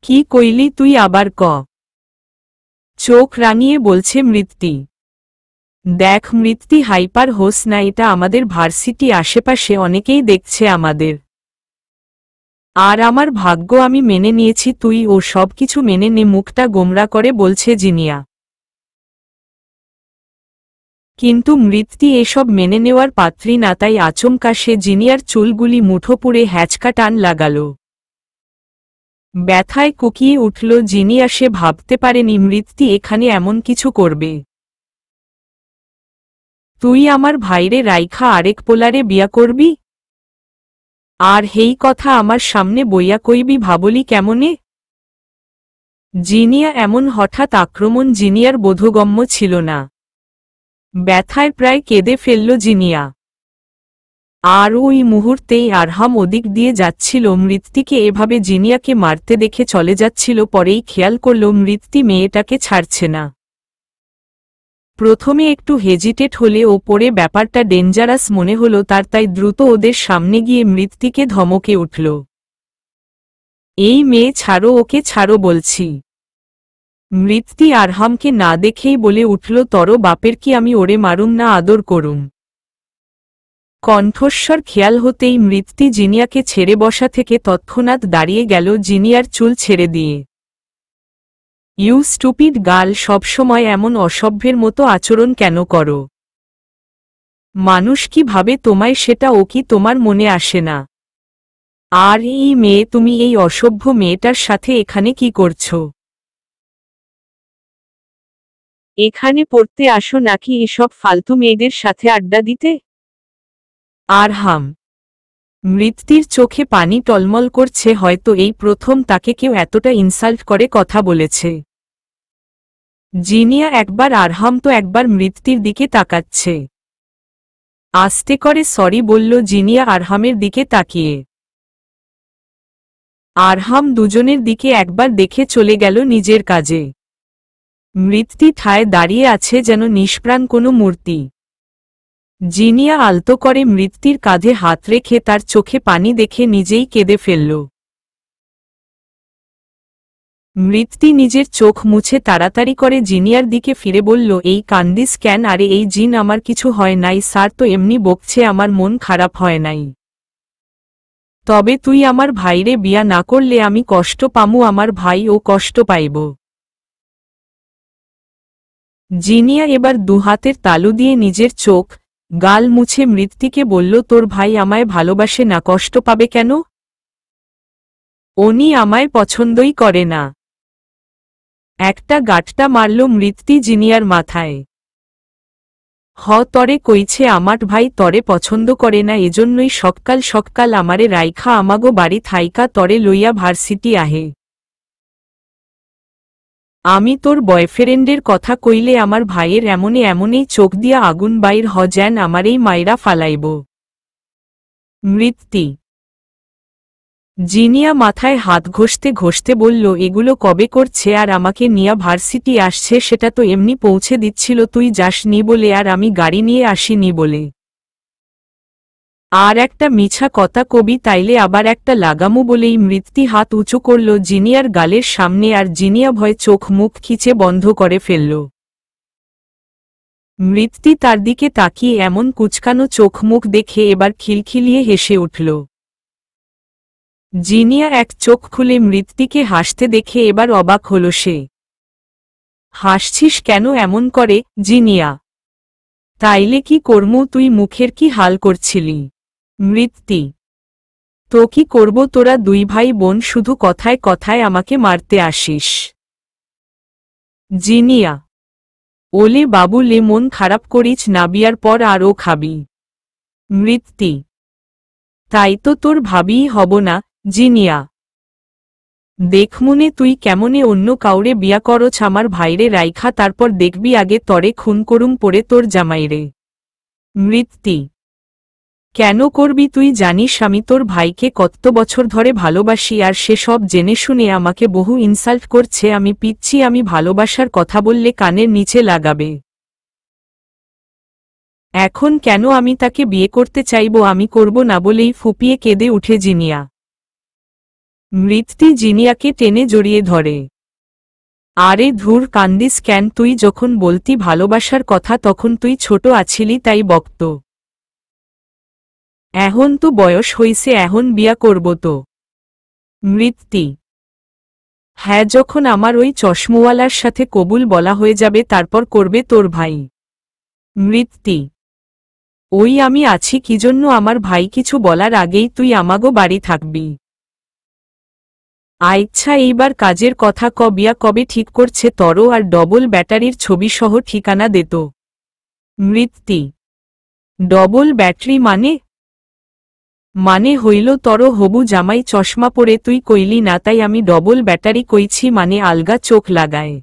কি কইলি তুই আবার ক। চোখ রাঙিয়ে বলছে মৃত্তি। দেখ মৃত্তি, হাইপার হোস না, এটা আমাদের ভার্সিটি, আশেপাশে অনেকেই দেখছে আমাদের। আর আমার ভাগ্য আমি মেনে নিয়েছি, তুই ও সব কিছু মেনে নে, মুখটা গোমরা করে বলছে জিনিয়া। কিন্তু মৃত্তি এসব মেনে নেওয়ার পাত্রী না, তাই আচমকা সে জিনিয়ার চুলগুলি মুঠো পুড়ে হ্যাচকা টান লাগাল। ব্যথায় কুকিয়ে উঠল জিনিয়া, সে ভাবতে পারেনি মৃত্তি এখানে এমন কিছু করবে। তুই আমার ভাইরে রাইখা আরেক পোলারে বিয়া করবি? আর হেই কথা আমার সামনে বইয়া কইবি, ভাবলি কেমনে? জিনিয়া এমন হঠাৎ আক্রমণ জিনিয়ার বোধগম্য ছিল না। ব্যথায় প্রায় কেঁদে ফেলল জিনিয়া। আর ওই মুহূর্তেই আরহাম ওদিক দিয়ে যাচ্ছিল, মৃত্তিকে এভাবে জিনিয়াকে মারতে দেখে চলে যাচ্ছিল, পরেই খেয়াল করল মৃত্তি মেয়েটাকে ছাড়ছে না। প্রথমে একটু হেজিটেট হলে ও পরে ব্যাপারটা ডেঞ্জারাস মনে হলো তার, তাই দ্রুত ওদের সামনে গিয়ে মৃত্তিকে ধমকে উঠল। এই মেয়ে ছাড়ো, ওকে ছাড়ো বলছি। মৃত্তি আরহামকে না দেখেই বলে উঠল, তর বাপের কি আমি ওরে মারুম না আদর করুম? কণ্ঠস্বর খেয়াল হতেই মৃত্তি জিনিয়াকে ছেড়ে বসা থেকে তৎক্ষণাৎ দাঁড়িয়ে গেল, জিনিয়ার চুল ছেড়ে দিয়ে। ইউ স্টুপিড গার্ল, সবসময় এমন অসভ্যের মতো আচরণ কেন করো? মানুষ কি ভাবে তোমায় সেটা ও কি তোমার মনে আসে না? আর এই মেয়ে, তুমি এই অসভ্য মেয়েটার সাথে এখানে কি করছো? এখানে পড়তে আসো নাকি এসব ফালতু মেয়েদের সাথে আড্ডা দিতে? আরহাম। মৃত্তির চোখে পানি টলমল করছে, হয়তো এই প্রথম তাকে কেউ এতটা ইনসাল্ট করে কথা বলেছে। জিনিয়া একবার আরহাম তো একবার মৃত্তির দিকে তাকাচ্ছে। আস্তে করে সরি বলল জিনিয়া আরহামের দিকে তাকিয়ে। আরহাম দুজনের দিকে একবার দেখে চলে গেল নিজের কাজে। মৃত্তি ঠায় দাঁড়িয়ে আছে যেন নিষ্প্রাণ কোনো মূর্তি। জিনিয়া আলতো করে মৃত্তির কাঁধে হাত রেখে তার চোখে পানি দেখে নিজেই কেঁদে ফেলল। মৃত্তি নিজের চোখ মুছে তাড়াতাড়ি করে জিনিয়ার দিকে ফিরে বলল, এই কান্দিস কেন? আরে এই জিন, আমার কিছু হয় নাই স্যার, তো এমনি বকছে, আমার মন খারাপ হয় নাই। তবে তুই আমার ভাইরে বিয়া না করলে আমি কষ্ট পামু, আমার ভাই ও কষ্ট পাইব। জিনিয়া এবার দুহাতের তালু দিয়ে নিজের চোখ গাল মুছে মৃত্তিকে বলল, তোর ভাই আমায় ভালোবাসে না, কষ্ট পাবে কেন? উনি আমায় পছন্দই করে না। একটা গাঁটটা মারল মৃত্তি জিনিয়ার মাথায়। তরে কইছে আমার ভাই তরে পছন্দ করে না, এজন্যই সকাল সকাল আমারে রাইখা আমাগো বাড়ি থাইকা তরে লইয়া ভার্সিটি আহে। আমি তোর বয়ফ্রেন্ডের কথা কইলে আমার ভাইয়ের এমনে এমনেই চোখ দিয়া আগুন বাইর হ, যেন আমারেই মাইরা ফালাইব। মৃত্তি। জিনিয়া মাথায় হাত ঘষতে ঘষতে বলল, এগুলো কবে করছে? আর আমাকে নিয়া ভার্সিটি আসছে, সেটা তো এমনি পৌঁছে দিচ্ছিল, তুই যাস নি বলে আর আমি গাড়ি নিয়ে আসিনি বলে। আর একটা মিছা কথা কবি তাইলে আবার একটা লাগামু বলেই মৃত্তি হাত উঁচু করল জিনিয়ার গালের সামনে, আর জিনিয়া ভয়ে চোখ মুখ খিচে বন্ধ করে ফেলল। মৃত্তি তার দিকে তাকিয়ে এমন কুচকানো চোখ মুখ দেখে এবার খিলখিলিয়ে হেসে উঠল। জিনিয়া এক চোখ খুলে মৃত্তিকে হাসতে দেখে এবার অবাক হল সে। হাসছিস কেন এমন করে জিনিয়া? তাইলে কি করমু? তুই মুখের কি হাল করছিলি? মৃত্তি। তো কি করব, তোরা দুই ভাই বোন শুধু কথায় কথায় আমাকে মারতে আসিস। জিনিয়া। ওলে বাবু লে, মন খারাপ করিস না, বিয়ার পর আরও খাবি। মৃত্তি। তাই তো তোর ভাবিই হব না জিনিয়া। দেখমুনে তুই কেমনে অন্য কাউরে বিয়া করছ আমার ভাইরে রাইখা, তারপর দেখবি আগে তরে খুন করুম পড়ে তোর জামাইরে। মৃত্তি। কেন করবি? তুই জানিস আমি তোর ভাইকে কত বছর ধরে ভালোবাসি, আর সে সব জেনে শুনে আমাকে বহু ইনসাল্ট করছে। আমি পিচ্ছি, আমি ভালোবাসার কথা বললে কানের নিচে লাগাবে। এখন কেন আমি তাকে বিয়ে করতে চাইব? আমি করব না বলেই ফুপিয়ে কেঁদে উঠে জিনিয়া। মৃত্যু জিনিয়াকে টেনে জড়িয়ে ধরে। আরে ধুর, কান্দিস কেন? তুই যখন বলতি ভালোবাসার কথা তখন তুই ছোট আছিলি তাই বকত। এখন তো বয়স হইছে, এখন বিয়া করব তো। মৃত্যু: হ্যাঁ, যখন আমার ওই চশমওয়ালার সাথে কবুল বলা হয়ে যাবে তারপর করবে তোর ভাই। মৃত্যু: ওই আমি আছি কি জন্য? আমার ভাই কিছু বলার আগেই তুই আমাগো বাড়ি থাকবি। আচ্ছা, এইবার কাজের কথা ক, বিয়া কবে ঠিক করছে তর? আর ডবল ব্যাটারির ছবি সহ ঠিকানা দে তো। মৃত্যু: ডবল ব্যাটারি মানে হইল তর হবু জামাই চশমা পরে তুই কইলি না তাই আমি ডবল ব্যাটারি কইছি, মানে আলগা চোখ লাগায়।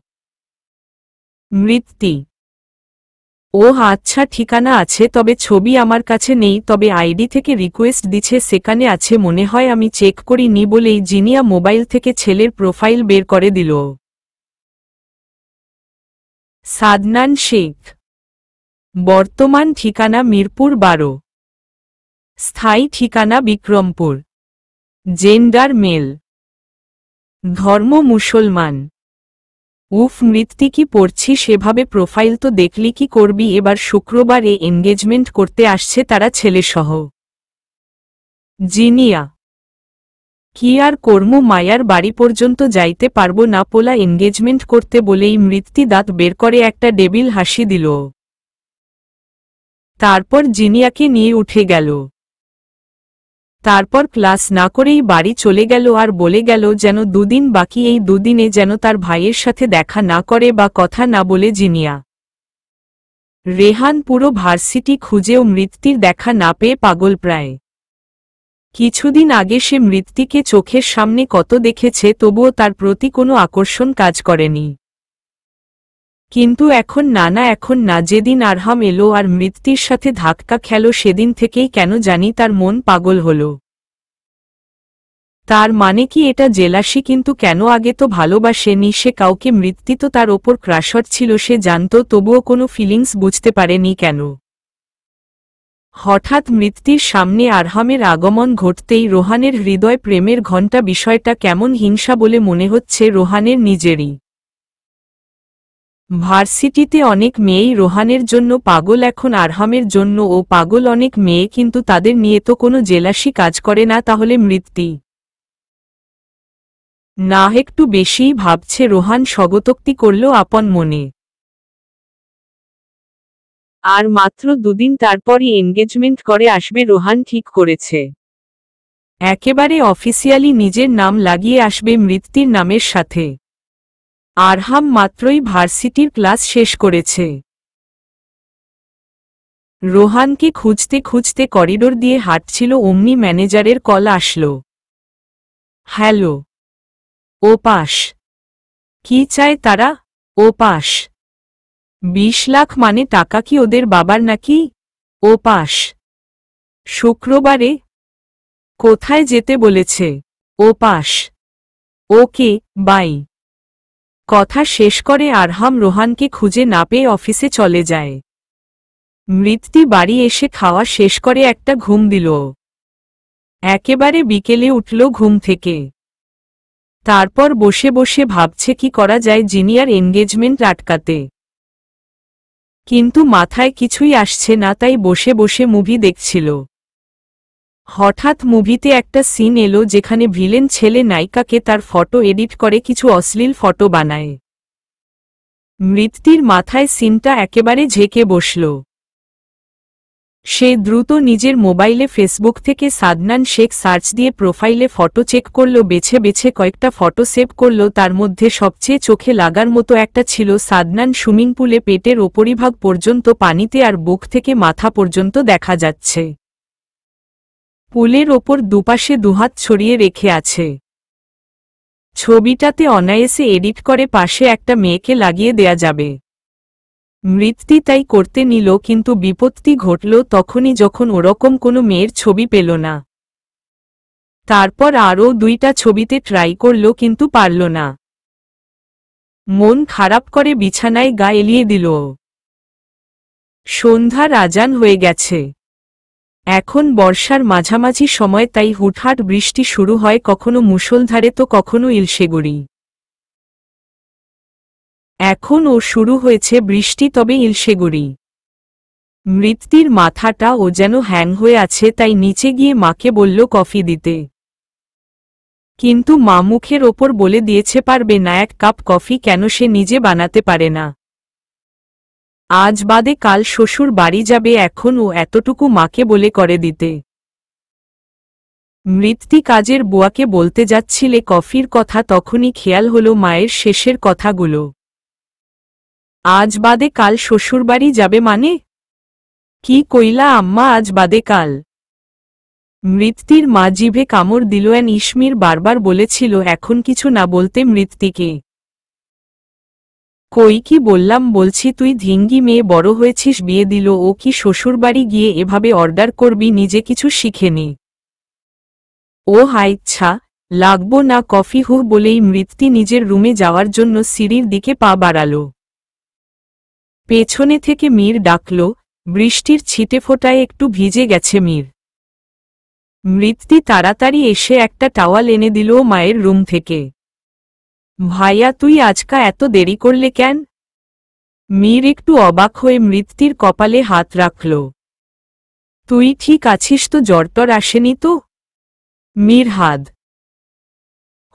মৃত্যু: ও আচ্ছা, ঠিকানা আছে, তবে ছবি আমার কাছে নেই, তবে আইডি থেকে রিকোয়েস্ট দিছে সেখানে আছে মনে হয়, আমি চেক করি নি বলেই জিনিয়া মোবাইল থেকে ছেলের প্রোফাইল বের করে দিল। সাদনান শেখ, বর্তমান ঠিকানা মিরপুর 12, স্থায়ী ঠিকানা বিক্রমপুর, জেন্ডার মেল, ধর্ম মুসলমান। উফ মৃত্যু, কি পড়ছি সেভাবে? প্রোফাইল তো দেখলি, কি করবি এবার? শুক্রবারে এনগেজমেন্ট করতে আসছে তারা ছেলেসহ। জিনিয়া: কি আর কর্ম, মায়ার বাড়ি পর্যন্ত যাইতে পারবো না, পোলা এনগেজমেন্ট করতে বলেই। মৃত্যু দাঁত বের করে একটা ডেবিল হাসি দিল। তারপর জিনিয়াকে নিয়ে উঠে গেল। তারপর ক্লাস না করেই বাড়ি চলে গেল আর বলে গেল যেন দুদিন বাকি, এই দুদিনে যেন তার ভাইয়ের সাথে দেখা না করে বা কথা না বলে। জিনিয়া রেহান পুরো ভার্সিটি খুঁজেও মৃত্যুর দেখা না পেয়ে পাগল প্রায়। কিছুদিন আগে সে মৃত্যুকে চোখের সামনে কত দেখেছে, তবুও তার প্রতি কোনো আকর্ষণ কাজ করেনি। কিন্তু এখন এখন না, যেদিন আরহাম এলো আর মৃত্যুর সাথে ধাক্কা খেল সেদিন থেকেই কেন জানি তার মন পাগল হল। তার মানে কি এটা জেলাসি? কিন্তু কেন? আগে তো ভালোবাসেনি সে কাউকে, মৃত্যু তো তার ওপর ক্রাশর ছিল সে জানত, তবুও কোনো ফিলিংস বুঝতে পারেনি কেন। হঠাৎ মৃত্যুর সামনে আরহামের আগমন ঘটতেই রোহানের হৃদয় প্রেমের ঘণ্টা। বিষয়টা কেমন হিংসা বলে মনে হচ্ছে রোহানের নিজেরই। ভার্সিটিতে অনেক মেয়েই রোহানের জন্য পাগল, এখন আরহামের জন্য ও পাগল অনেক মেয়ে, কিন্তু তাদের নিয়ে তো কোনো জেলাসি কাজ করে না। তাহলে মৃত্যু না একটু বেশিই ভাবছে? রোহান স্বগতোক্তি করল আপন মনে। আর মাত্র দুদিন তারপরই এনগেজমেন্ট করে আসবে রোহান ঠিক করেছে। একেবারে অফিসিয়ালি নিজের নাম লাগিয়ে আসবে মৃত্যুর নামের সাথে। আরহাম মাত্রই ভার্সিটির ক্লাস শেষ করেছে। রোহানকে খুঁজতে খুঁজতে করিডোর দিয়ে হাঁটছিল, অমনি ম্যানেজারের কল আসলো। হ্যালো। ও পাশ। কি চায় তারা? ও পাশ। 20 লাখ মানে টাকা কি ওদের বাবার নাকি? ও পাশ। শুক্রবারে? কোথায় যেতে বলেছে? ও পাশ। ওকে, বাই। কথা শেষ করে আরহাম রোহানকে খুঁজে না পেয়ে অফিসে চলে যায়। মৃত্যু বাড়ি এসে খাওয়া শেষ করে একটা ঘুম দিল। একেবারে বিকেলে উঠল ঘুম থেকে। তারপর বসে বসে ভাবছে কি করা যায় জিনিয়ার এনগেজমেন্ট আটকাতে। কিন্তু মাথায় কিছুই আসছে না, তাই বসে বসে মুভি দেখছিল। হঠাৎ মুভিতে একটা সিন এলো যেখানে ভিলেন ছেলে নায়িকাকে তার ফটো এডিট করে কিছু অশ্লীল ফটো বানায়। মৃত্যুর মাথায় সিনটা একেবারে ঝেঁকে বসল। সে দ্রুত নিজের মোবাইলে ফেসবুক থেকে সাদনান শেখ সার্চ দিয়ে প্রোফাইলে ফটো চেক করল, বেছে বেছে কয়েকটা ফটো সেভ করল। তার মধ্যে সবচেয়ে চোখে লাগার মতো একটা ছিল সাদনান সুইমিং পুলে, পেটের ওপরিভাগ পর্যন্ত পানিতে আর বুক থেকে মাথা পর্যন্ত দেখা যাচ্ছে। পুলের ওপর দুপাশে দুহাত ছড়িয়ে রেখে আছে। ছবিটাতে অনায়াসে এডিট করে পাশে একটা মেয়েকে লাগিয়ে দেয়া যাবে। মৃত্যু তাই করতে নিল, কিন্তু বিপত্তি ঘটল তখনই যখন ওরকম কোনো মেয়ের ছবি পেল না। তারপর আরও 2টা ছবিতে ট্রাই করল কিন্তু পারল না। মন খারাপ করে বিছানায় গা এলিয়ে দিল। সন্ধ্যার আজান হয়ে গেছে। এখন বর্ষার মাঝামাঝি সময়, তাই হুটহাট বৃষ্টি শুরু হয়, কখনো মুষলধারে তো কখনো ইলশেগুড়ি। এখন ও শুরু হয়েছে বৃষ্টি, তবে ইলশেগুড়ি। মৃত্যুর মাথাটা ও যেন হ্যাং হয়ে আছে, তাই নিচে গিয়ে মাকে বলল কফি দিতে। কিন্তু মা মুখের ওপর বলে দিয়েছে পারবে না, এক কাপ কফি কেন সে নিজে বানাতে পারে না। আজ বাদে কাল শ্বশুর বাড়ি যাবে, এখন ও এতটুকু মাকে বলে করে দিতে। মৃত্যু কাজের বুয়াকে বলতে যাচ্ছিলে কফির কথা, তখনই খেয়াল হলো মায়ের শেষের কথাগুলো। আজ বাদে কাল শ্বশুরবাড়ি যাবে মানে? কি কইলা আম্মা, আজ বাদে কাল? মৃত্যুর মা জিভে কামড় দিল। ইসমির বারবার বলেছিল এখন কিছু না বলতে মৃত্যুকে। কই কি বললাম বলছি, তুই ধিঙ্গি মেয়ে, বড় হয়েছিস, বিয়ে দিল ও কি শ্বশুরবাড়ি গিয়ে এভাবে অর্ডার করবি? নিজে কিছু শিখে নে। ও হাইচ্ছা, লাগবো না কফি হুহ বলেই মৃত্যু নিজের রুমে যাওয়ার জন্য সিঁড়ির দিকে পা বাড়াল। পেছনে থেকে মীর ডাকল, বৃষ্টির ছিটে ফোটায় একটু ভিজে গেছে মীর। মৃত্যু তাড়াতাড়ি এসে একটা টাওয়াল এনে দিল মায়ের রুম থেকে। ভাইয়া তুই আজকা এত দেরি করলে কেন? মীর একটু অবাক হয়ে মৃত্যুর কপালে হাত রাখল। তুই ঠিক আছিস তো? জ্বরটর আসেনি তো? মীর হাদ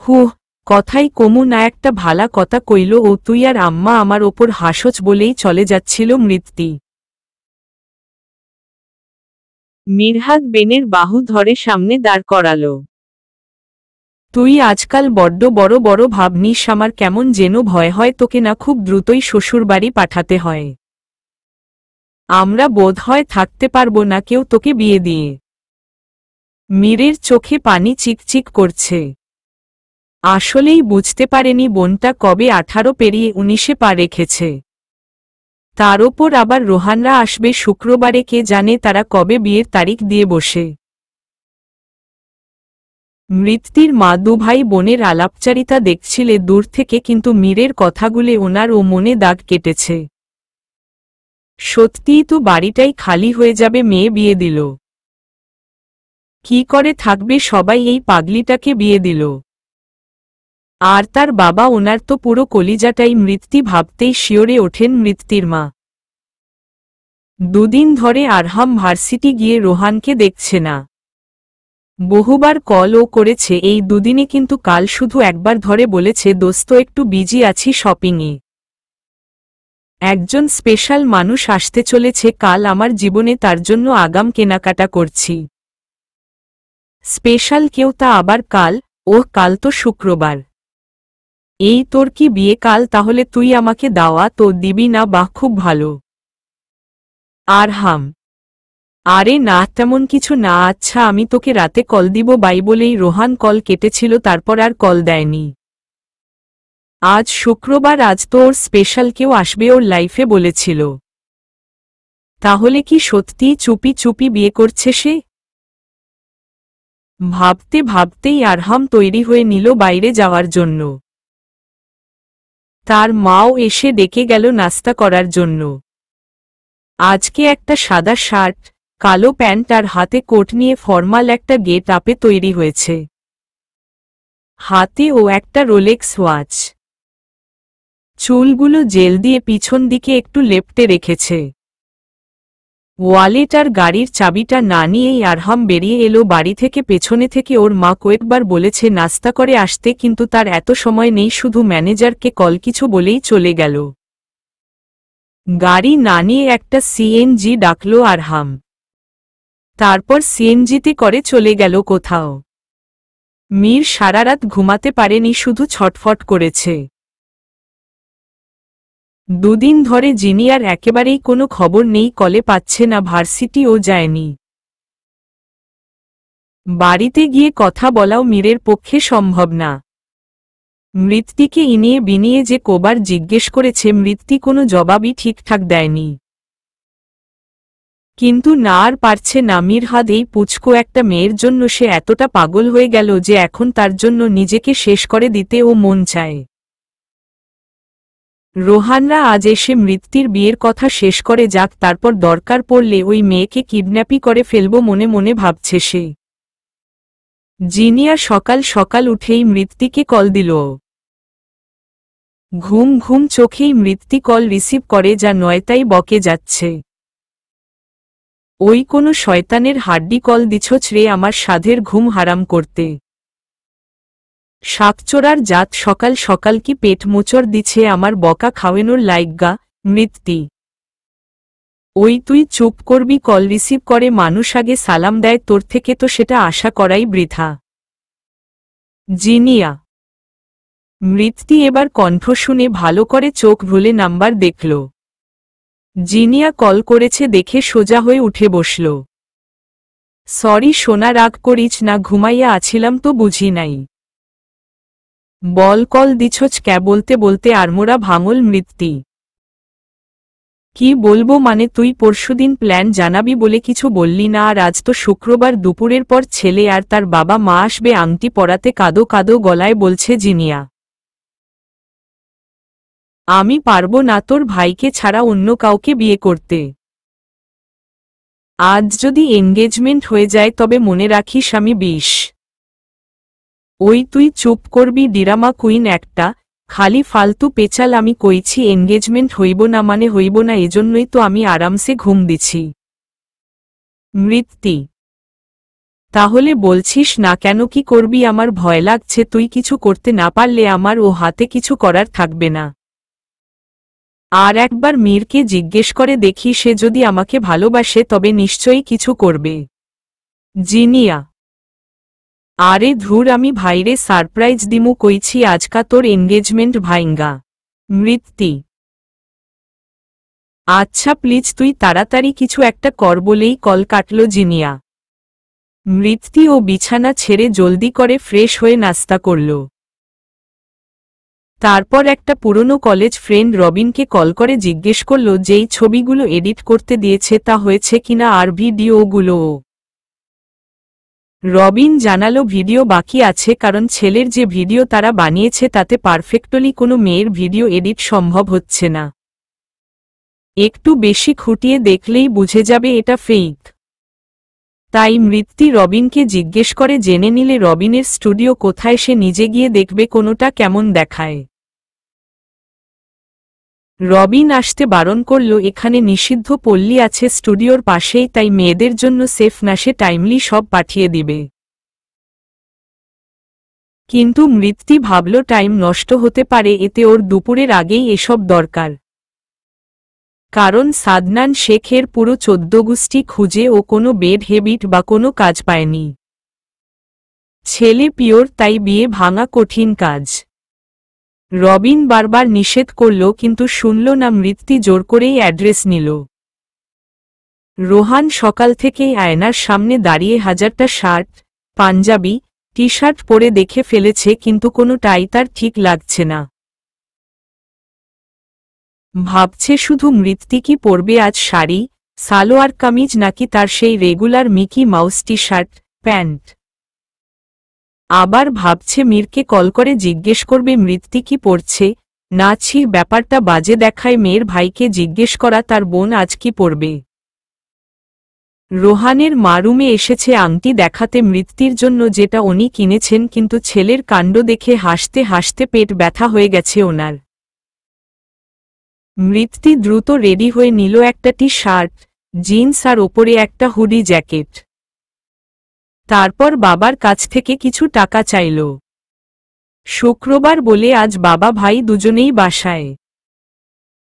হুহ, কথাই কমু না, একটা ভালা কথা কইল ও তুই আর আম্মা আমার ওপর হাসচ বলেই চলে যাচ্ছিল মৃত্যু। মিরহাদ বেনের বাহু ধরে সামনে দাঁড় করাল। তুই আজকাল বড্ড বড় বড় ভাবনিস, আমার কেমন যেন ভয় হয় তোকে না খুব দ্রুতই শ্বশুরবাড়ি পাঠাতে হয়। আমরা বোধ হয় থাকতে পারবো না কেউ তোকে বিয়ে দিয়ে। মীরের চোখে পানি চিকচিক করছে। আসলেই বুঝতে পারেনি বোনটা কবে 18 পেরিয়ে 19-এ পা রেখেছে। তার ওপর আবার রোহানরা আসবে শুক্রবারে, কে জানে তারা কবে বিয়ের তারিখ দিয়ে বসে। মৃত্যুর মা দুভাই বোনের আলাপচারিতা দেখছিলে দূর থেকে, কিন্তু মীরের কথাগুলো ওনার ও মনে দাগ কেটেছে। সত্যিই তো বাড়িটাই খালি হয়ে যাবে, মেয়ে বিয়ে দিল। কি করে থাকবে সবাই? এই পাগলিটাকে বিয়ে দিল। আর তার বাবা, ওনার তো পুরো কলিজাটাই। মৃত্যু ভাবতেই শিওরে ওঠেন মৃত্যুর মা। দুদিন ধরে আরহাম ভার্সিটি গিয়ে রোহানকে দেখছে না। বহুবার কলও করেছে এই দুদিনে, কিন্তু কাল শুধু একবার ধরে বলেছে দোস্ত একটু বিজি আছি শপিংয়ে। একজন স্পেশাল মানুষ আসতে চলেছে কাল আমার জীবনে, তার জন্য আগাম কেনাকাটা করছি। স্পেশাল কেউ? তা আবার কাল? ওহ, কাল তো শুক্রবার। এই তোর কি বিয়ে কাল? তাহলে তুই আমাকে দাওয়াত তো দিবি না? বাহ, খুব ভালো। আরহাম আরে না, তেমন কিছু না। আচ্ছা আমি তোকে রাতে কল দিব বাই বলেই রোহান কল কেটেছিল, তারপর আর কল দেয়নি। আজ শুক্রবার, আজ তো ওর স্পেশাল কেউ আসবে, ওর লাইফে বলেছিল। তাহলে কি সত্যিই চুপি চুপি বিয়ে করছে সে? ভাবতে ভাবতেই আরহাম তৈরি হয়ে নিল বাইরে যাওয়ার জন্য। তার মাও এসে ডেকে গেল নাস্তা করার জন্য। আজকে একটা সাদা শার্ট, কালো প্যান্ট আর হাতে কোট নিয়ে ফর্মাল একটা গেট আপে তৈরি হয়েছে। হাতে ও একটা রোলেক্স ওয়াচ। চুলগুলো জেল দিয়ে পিছন দিকে একটু লেপ্টে রেখেছে। ওয়ালেট আর গাড়ির চাবিটা না নিয়েই আরহাম বেরিয়ে এলো বাড়ি থেকে। পেছনে থেকে ওর মা কয়েকবার বলেছে নাস্তা করে আসতে, কিন্তু তার এত সময় নেই, শুধু ম্যানেজারকে কল কিছু বলেই চলে গেল। গাড়ি না নিয়ে একটা সিএনজি ডাকল আরহাম। তারপর সিএনজিতে করে চলে গেল কোথাও। মীর সারারাত ঘুমাতে পারেনি, শুধু ছটফট করেছে। দুদিন ধরে জিনিয়ার একেবারেই কোনো খবর নেই, কলে পাচ্ছে না, ভার্সিটিও যায়নি। বাড়িতে গিয়ে কথা বলাও মীরের পক্ষে সম্ভব না। মৃত্যুকে ইনিয়ে বিনিয়ে যে কবার জিজ্ঞেস করেছে, মৃত্যু কোনো জবাবই ঠিকঠাক দেয়নি। কিন্তু না আর পারছে না। মিরহাদ এই পুচকো একটা মেয়ের জন্য সে এতটা পাগল হয়ে গেল যে এখন তার জন্য নিজেকে শেষ করে দিতে ও মন চায়। রোহানরা আজ এসে মৃত্যুর বিয়ের কথা শেষ করে যাক, তারপর দরকার পড়লে ওই মেয়েকে কিডন্যাপই করে ফেলব মনে মনে ভাবছে সে। জিনিয়া সকাল সকাল উঠেই মৃত্যুকে কল দিল। ঘুম ঘুম চোখেই মৃত্যু কল রিসিভ করে, যা নয়তাই বকে যাচ্ছে। ওই কোনো শয়তানের হাড্ডি কল দিছছ রে আমার সাধের ঘুম হারাম করতে। শাকচোরার জাত সকাল সকাল কি পেট মোচড় দিছে আমার বকা খাওয়ানোর লাইগা। মৃত্যু ওই তুই চুপ করবি, কল রিসিভ করে মানুষ আগে সালাম দেয়, তোর থেকে তো সেটা আশা করাই বৃথা। জিনিয়া মৃত্যু এবার কণ্ঠ শুনে ভালো করে চোখ ভুলে নাম্বার দেখল। জিনিয়া কল করেছে দেখে সোজা হয়ে উঠে বসল। সরি সোনা, রাগ করিস না, ঘুমাইয়া আছিলাম তো বুঝি নাই। বল কল দিছছ ক্যা? বলতে বলতে আড়মোড়া ভাঙল মৃত্যু। কি বলবো মানে, তুই পরশুদিন প্ল্যান জানাবি বলে কিছু বললি না, আর আজ তো শুক্রবার দুপুরের পর ছেলে আর তার বাবা মা আসবে আংটি পরাতে, কাদো কাদো গলায় বলছে জিনিয়া। আমি পারবো না তোর ভাইকে ছাড়া অন্য কাউকে বিয়ে করতে। আজ যদি এনগেজমেন্ট হয়ে যায় তবে মনে রাখিস আমি 20। ওই তুই চুপ করবি ডিরামা কুইন একটা, খালি ফালতু পেচাল। আমি কইছি এনগেজমেন্ট হইব না মানে হইব না, এজন্যই তো আমি আরামসে ঘুম দিছি। মৃত্যু তাহলে বলছিস না কেন? কি করবি? আমার ভয় লাগছে তুই কিছু করতে না পারলে আমার ও হাতে কিছু করার থাকবে না। আর একবার মীরকে জিজ্ঞেস করে দেখি, সে যদি আমাকে ভালোবাসে তবে নিশ্চয়ই কিছু করবে। জিনিয়া আরে ধুর, আমি ভাইরে সারপ্রাইজ দিমু কইছি আজকা তোর এনগেজমেন্ট ভাইঙ্গা। মৃত্যু আচ্ছা প্লিজ তুই তাড়াতাড়ি কিছু একটা কর বলেই কল কাটল জিনিয়া। মৃত্যু ও বিছানা ছেড়ে জলদি করে ফ্রেশ হয়ে নাস্তা করল। তারপর একটা পুরনো কলেজ ফ্রেন্ড রবিনকে কল করে জিজ্ঞেস করল যেই ছবিগুলো এডিট করতে দিয়েছে তা হয়েছে কিনা আর ভিডিওগুলোও। রবিন জানালো ভিডিও বাকি আছে, কারণ ছেলের যে ভিডিও তারা বানিয়েছে তাতে পারফেক্টলি কোনো মেয়ের ভিডিও এডিট সম্ভব হচ্ছে না। একটু বেশি খুঁটিয়ে দেখলেই বুঝে যাবে এটা ফেক। তাই মৃত্যু রবিনকে জিজ্ঞেস করে জেনে নিলে রবিনের স্টুডিও কোথায় সে নিজে গিয়ে দেখবে কোনোটা কেমন দেখায়। রবিন আসতে বারণ করল, এখানে নিষিদ্ধ পল্লী আছে স্টুডিওর পাশেই, তাই মেয়েদের জন্য সেফ না, সে টাইমলি সব পাঠিয়ে দিবে। কিন্তু মৃত্যু ভাবল টাইম নষ্ট হতে পারে এতে, ওর দুপুরের আগেই এসব দরকার। কারণ সাদনান শেখের পুরো 14 গোষ্ঠী খুঁজে ও কোনো বেড হেবিট বা কোনো কাজ পায়নি। ছেলে পিওর, তাই বিয়ে ভাঙা কঠিন কাজ। রবিন বারবার নিষেধ করল কিন্তু শুনল না। মৃত্যু জোর করেই অ্যাড্রেস নিল। রোহান সকাল থেকেই আয়নার সামনে দাঁড়িয়ে হাজারটা শার্ট, পাঞ্জাবি, টি শার্ট পরে দেখে ফেলেছে, কিন্তু কোনোটাই তার ঠিক লাগছে না। ভাবছে শুধু মৃত্যু কি পরবে আজ, শাড়ি, সালোয়ার কামিজ নাকি তার সেই regular Mickey mouse T shirt, pant. আবার ভাবছে মীরকে কল করে জিজ্ঞেস করবে মৃত্যু কি পরছে না। ছি, ব্যাপারটা বাজে দেখায় মেয়ের ভাইকে জিজ্ঞেস করা তার বোন আজ কি পরবে। রোহানের মা রুমে এসেছে আংটি দেখাতে মৃত্যুর জন্য, যেটা উনি কিনেছেন, কিন্তু ছেলের কাণ্ড দেখে হাসতে হাসতে পেট ব্যথা হয়ে গেছে ওনার। মৃত্যু দ্রুত রেডি হয়ে নিল একটা টি শার্ট, জিন্স আর ওপরে একটা হুডি জ্যাকেট। তারপর বাবার কাছ থেকে কিছু টাকা চাইল। শুক্রবার বলে আজ বাবা ভাই দুজনেই বাসায়।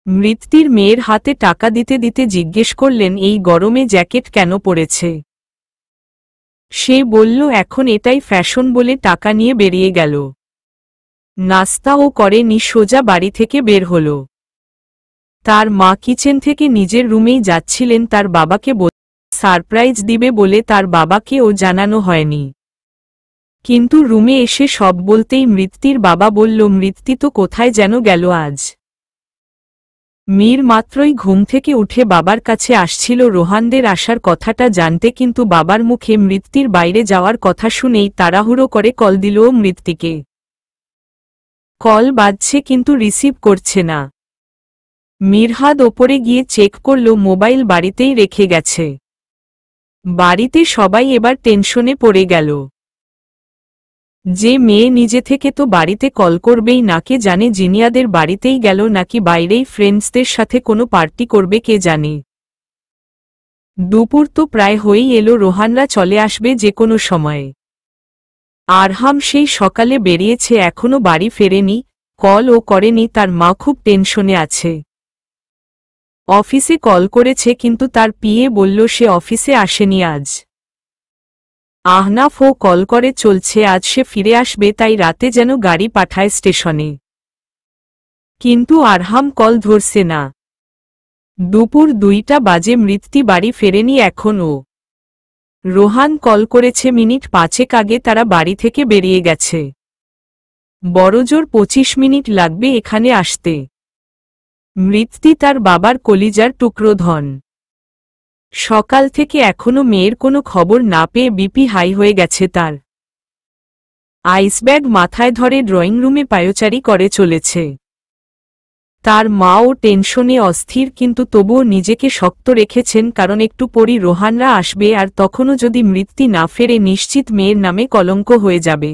মৃত্যুর মেয়ের হাতে টাকা দিতে দিতে জিজ্ঞেস করলেন এই গরমে জ্যাকেট কেন পরেছে। সে বলল এখন এটাই ফ্যাশন বলে টাকা নিয়ে বেরিয়ে গেল। নাস্তাও করেনি, সোজা বাড়ি থেকে বের হল। তার মা কিচেন থেকে নিজের রুমেই যাচ্ছিলেন, তার বাবাকে সারপ্রাইজ দিবে বলে তার বাবাকেও জানানো হয়নি। কিন্তু রুমে এসে সব বলতেই মৃত্যুর বাবা বলল মৃত্যু তো কোথায় যেন গেল আজ। মীর মাত্রই ঘুম থেকে উঠে বাবার কাছে আসছিল রোহানদের আসার কথাটা জানতে, কিন্তু বাবার মুখে মৃত্যুর বাইরে যাওয়ার কথা শুনেই তাড়াহুড়ো করে কল দিল মৃত্যুকে। কল বাজছে কিন্তু রিসিভ করছে না। মিরহাদ ওপরে গিয়ে চেক করল মোবাইল বাড়িতেই রেখে গেছে। বাড়িতে সবাই এবার টেনশনে পড়ে গেল। যে মেয়ে নিজে থেকে তো বাড়িতে কল করবেই না, কে জানে জিনিয়াদের বাড়িতেই গেল নাকি বাইরেই ফ্রেন্ডসদের সাথে কোনো পার্টি করবে কে জানে। দুপুর তো প্রায় হয়েই এলো, রোহানরা চলে আসবে যে কোনো সময়ে। আরহাম সেই সকালে বেরিয়েছে, এখনো বাড়ি ফেরেনি, কল ও করেনি। তার মা খুব টেনশনে আছে। অফিসে কল করেছে কিন্তু তার পিএ বলল সে অফিসে আসেনি আজ। আহনাফও কল করে চলছে আজ সে ফিরে আসবে, তাই রাতে যেন গাড়ি পাঠায় স্টেশনে। কিন্তু আরহাম কল ধরছে না। দুপুর 2টা বাজে, মৃত্যু বাড়ি ফেরেনি এখনও। রোহান কল করেছে মিনিট 5 আগে, তারা বাড়ি থেকে বেরিয়ে গেছে। বড়জোর 25 মিনিট লাগবে এখানে আসতে। মৃত্যু তার বাবার কলিজার টুকরো ধন। সকাল থেকে এখনো মেয়ের কোনো খবর না পেয়ে বিপি হাই হয়ে গেছে তার। আইসব্যাগ মাথায় ধরে ড্রয়িং রুমে পায়চারি করে চলেছে। তার মাও টেনশনে অস্থির, কিন্তু তবুও নিজেকে শক্ত রেখেছেন, কারণ একটু পরই রোহানরা আসবে, আর তখনও যদি মৃত্যু না ফেরে নিশ্চিত মেয়ের নামে কলঙ্ক হয়ে যাবে।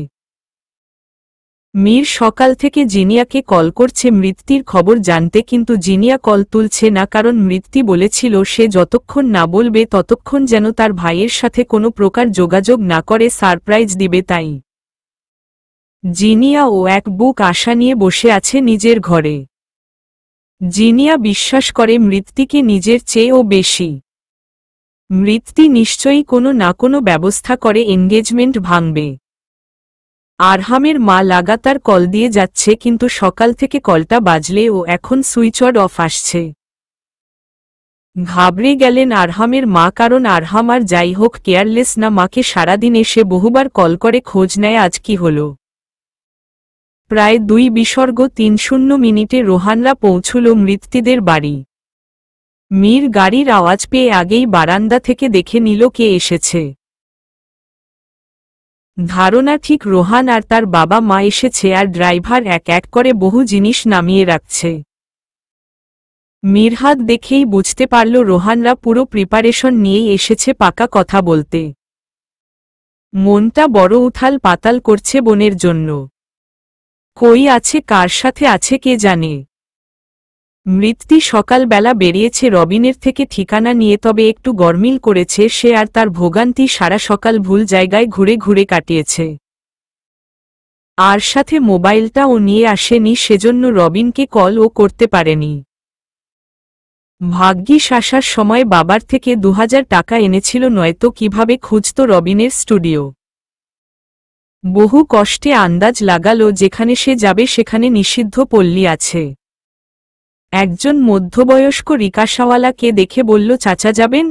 মীর সকাল থেকে জিনিয়াকে কল করছে মৃত্যুর খবর জানতে, কিন্তু জিনিয়া কল তুলছে না, কারণ মৃত্যু বলেছিল সে যতক্ষণ না বলবে ততক্ষণ যেন তার ভাইয়ের সাথে কোনো প্রকার যোগাযোগ না করে, সারপ্রাইজ দিবে। তাই জিনিয়া ও এক বুক আশা নিয়ে বসে আছে নিজের ঘরে। জিনিয়া বিশ্বাস করে মৃত্যুকে নিজের চেয়েও বেশি। মৃত্যু নিশ্চয়ই কোনো না কোনো ব্যবস্থা করে এনগেজমেন্ট ভাঙবে। আরহামের মা লাগাতার কল দিয়ে যাচ্ছে, কিন্তু সকাল থেকে কলটা বাজলে ও এখন সুইচ অফ আসছে। ঘাবড়ে গেলেন আরহামের মা, কারণ আরহাম আর যাই হোক কেয়ারলেস না, মাকে সারাদিন এসে বহুবার কল করে খোঁজ নেয় আজ কি হল। প্রায় 2:30 রোহানরা পৌঁছল মৃত্যুদের বাড়ি। মীর গাড়ির আওয়াজ পেয়ে আগেই বারান্দা থেকে দেখে নিল কে এসেছে। ধারণা ঠিক রোহান আর তার বাবা মা এসেছে, আর ড্রাইভার এক এক করে বহু জিনিস নামিয়ে রাখছে। মিরহাদ দেখেই বুঝতে পারল রোহানরা পুরো প্রিপারেশন নিয়েই এসেছে পাকা কথা বলতে। মনটা বড় উথাল পাতাল করছে বোনের জন্য। কই আছে, কার সাথে আছে কে জানে। মৃত্যু সকালবেলা বেরিয়েছে রবিনের থেকে ঠিকানা নিয়ে, তবে একটু গরমিল করেছে সে, আর তার ভোগান্তি সারা সকাল ভুল জায়গায় ঘুরে ঘুরে কাটিয়েছে। আর সাথে মোবাইলটাও নিয়ে আসেনি, সেজন্য রবিনকে কল ও করতে পারেনি। ভাগ্যিস আসার সময় বাবার থেকে 2000 টাকা এনেছিল, নয়তো কিভাবে খুঁজত রবিনের স্টুডিও। বহু কষ্টে আন্দাজ লাগালো যেখানে সে যাবে সেখানে নিষিদ্ধ পল্লী আছে। একজন মধ্যবয়স্ক রিকশাওয়ালাকে দেখে বলল, চাচা যাবেন?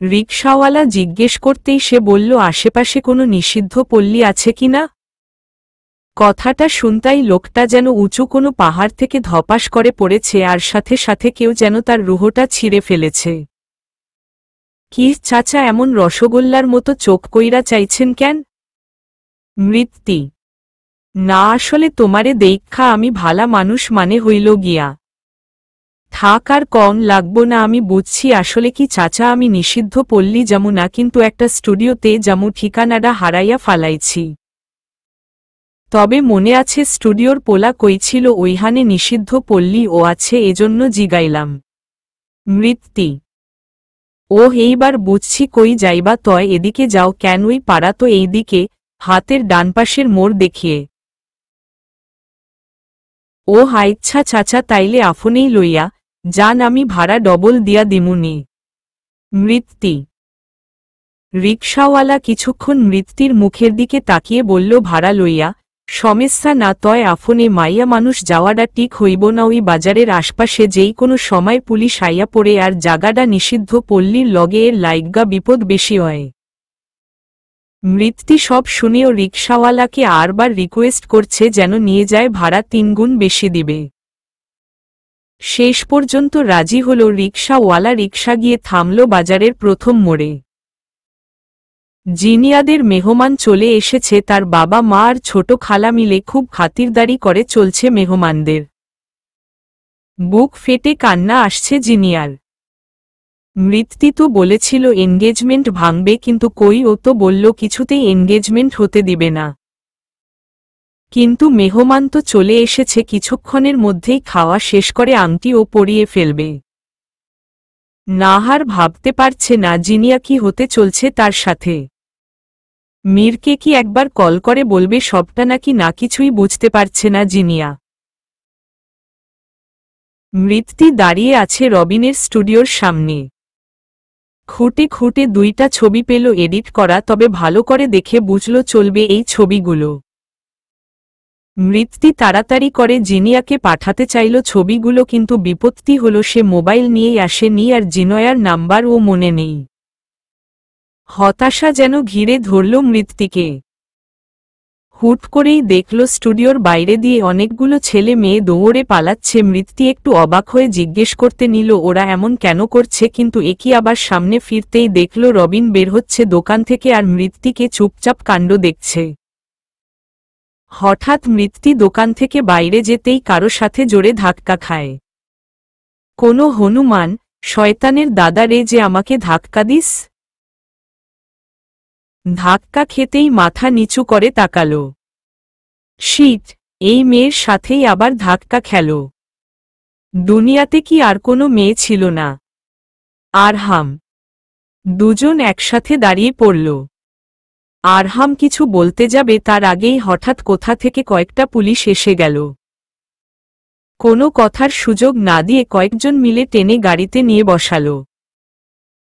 রিকশাওয়ালা জিজ্ঞেস করতেই সে বলল, আশেপাশে কোনো নিষিদ্ধ পল্লী আছে কিনা। কথাটা শুনতাই লোকটা যেন উঁচু কোনো পাহাড় থেকে ধপাস করে পড়েছে, আর সাথে সাথে কেউ যেন তার রুহটা ছিঁড়ে ফেলেছে। কি চাচা, এমন রসগোল্লার মতো চোখ কইরা চাইছেন কেন? মৃত্যু, না আসলে তোমারে দেইখা আমি ভালা মানুষ মানে হইল গিয়া। থাক আর কম লাগবো না, আমি বুঝছি আসলে কি চাচা, আমি নিষিদ্ধ পল্লী যামু না, কিন্তু একটা স্টুডিওতে যামু, ঠিকানাটা হারাইয়া ফালাইছি। তবে মনে আছে স্টুডিওর পোলা কইছিল ওইখানে নিষিদ্ধ পল্লী ও আছে, এজন্য জিগাইলাম। মৃত্যু, ও এইবার বুঝছি কই যাইবা, তয় এদিকে যাও কেন, ওই পাড়া তো এইদিকে, হাতের ডানপাশের মোড় দেখিয়ে। ও হাইচ্ছা চাচা, তাইলে আফনেই লইয়া যান, আমি ভাড়া ডবল দিয়া দিমুনি। মৃত্যু, রিকশাওয়ালা কিছুক্ষণ মৃত্যুর মুখের দিকে তাকিয়ে বলল, ভাড়া লইয়া সমস্যা না, তয় আফনে মাইয়া মানুষ যাওয়াটা ঠিক হইব না, ওই বাজারের আশপাশে যেই কোনো সময় পুলিশ আইয়া পড়ে, আর জাগাডা নিষিদ্ধ পল্লীর লগে, এর লাইগা বিপদ বেশি হয়। মৃত্যু সব শুনেও রিকশাওয়ালাকে আরবার রিকোয়েস্ট করছে যেন নিয়ে যায়, ভাড়া 3 গুণ বেশি দিবে। শেষ পর্যন্ত রাজি হল রিকশাওয়ালা। রিকশা গিয়ে থামল বাজারের প্রথম মোড়ে। জিনিয়াদের মেহমান চলে এসেছে, তার বাবা মা আর ছোট খালা মিলে খুব খাতিরদারি করে চলছে মেহমানদের। বুক ফেটে কান্না আসছে জিনিয়ার। মৃত্যু তো বলেছিল এনগেজমেন্ট ভাঙবে, কিন্তু কই, ও তো বলল কিছুতেই এনগেজমেন্ট হতে দিবে না। কিন্তু মেহমান তো চলে এসেছে, কিছুক্ষণের মধ্যেই খাওয়া শেষ করে আংটিও পরিয়ে ফেলবে। নাহার ভাবতে পারছে না জিনিয়া কি হতে চলছে তার সাথে। মীরকে কি একবার কল করে বলবে সবটা, নাকি না কিছুই বুঝতে পারছে না জিনিয়া। মৃত্যু দাঁড়িয়ে আছে রবিনের স্টুডিওর সামনে। খুঁটে খুঁটে 2টা ছবি পেল এডিট করা, তবে ভালো করে দেখে বুঝল চলবে এই ছবিগুলো। মৃত্যু তাড়াতাড়ি করে জিনিয়াকে পাঠাতে চাইল ছবিগুলো, কিন্তু বিপত্তি হল সে মোবাইল নিয়েই আসেনি আর জিনয়ার নাম্বার ও মনে নেই। হতাশা যেন ঘিরে ধরল মৃত্যুকে। হুট করেই দেখল স্টুডিওর বাইরে দিয়ে অনেকগুলো ছেলে মেয়ে দৌড়ে পালাচ্ছে। মৃত্যু একটু অবাক হয়ে জিজ্ঞেস করতে নিল ওরা এমন কেন করছে, কিন্তু একই আবার সামনে ফিরতেই দেখল রবিন বের হচ্ছে দোকান থেকে আর মৃত্যুকে চুপচাপ কাণ্ড দেখছে। হঠাৎ মৃত্যু দোকান থেকে বাইরে যেতেই কারো সাথে জোরে ধাক্কা খায়। কোনো হনুমান, শয়তানের দাদা রে, যে আমাকে ধাক্কা দিস। ধাক্কা খেতেই মাথা নিচু করে তাকাল। শিট, এই মেয়ের সাথেই আবার ধাক্কা খেল। দুনিয়াতে কি আর কোনো মেয়ে ছিল না? আরহাম। দুজন একসাথে দাঁড়িয়ে পড়ল। আরহাম কিছু বলতে যাবে তার আগেই হঠাৎ কোথা থেকে কয়েকটা পুলিশ এসে গেল। কোনো কথার সুযোগ না দিয়ে কয়েকজন মিলে টেনে গাড়িতে নিয়ে বসাল।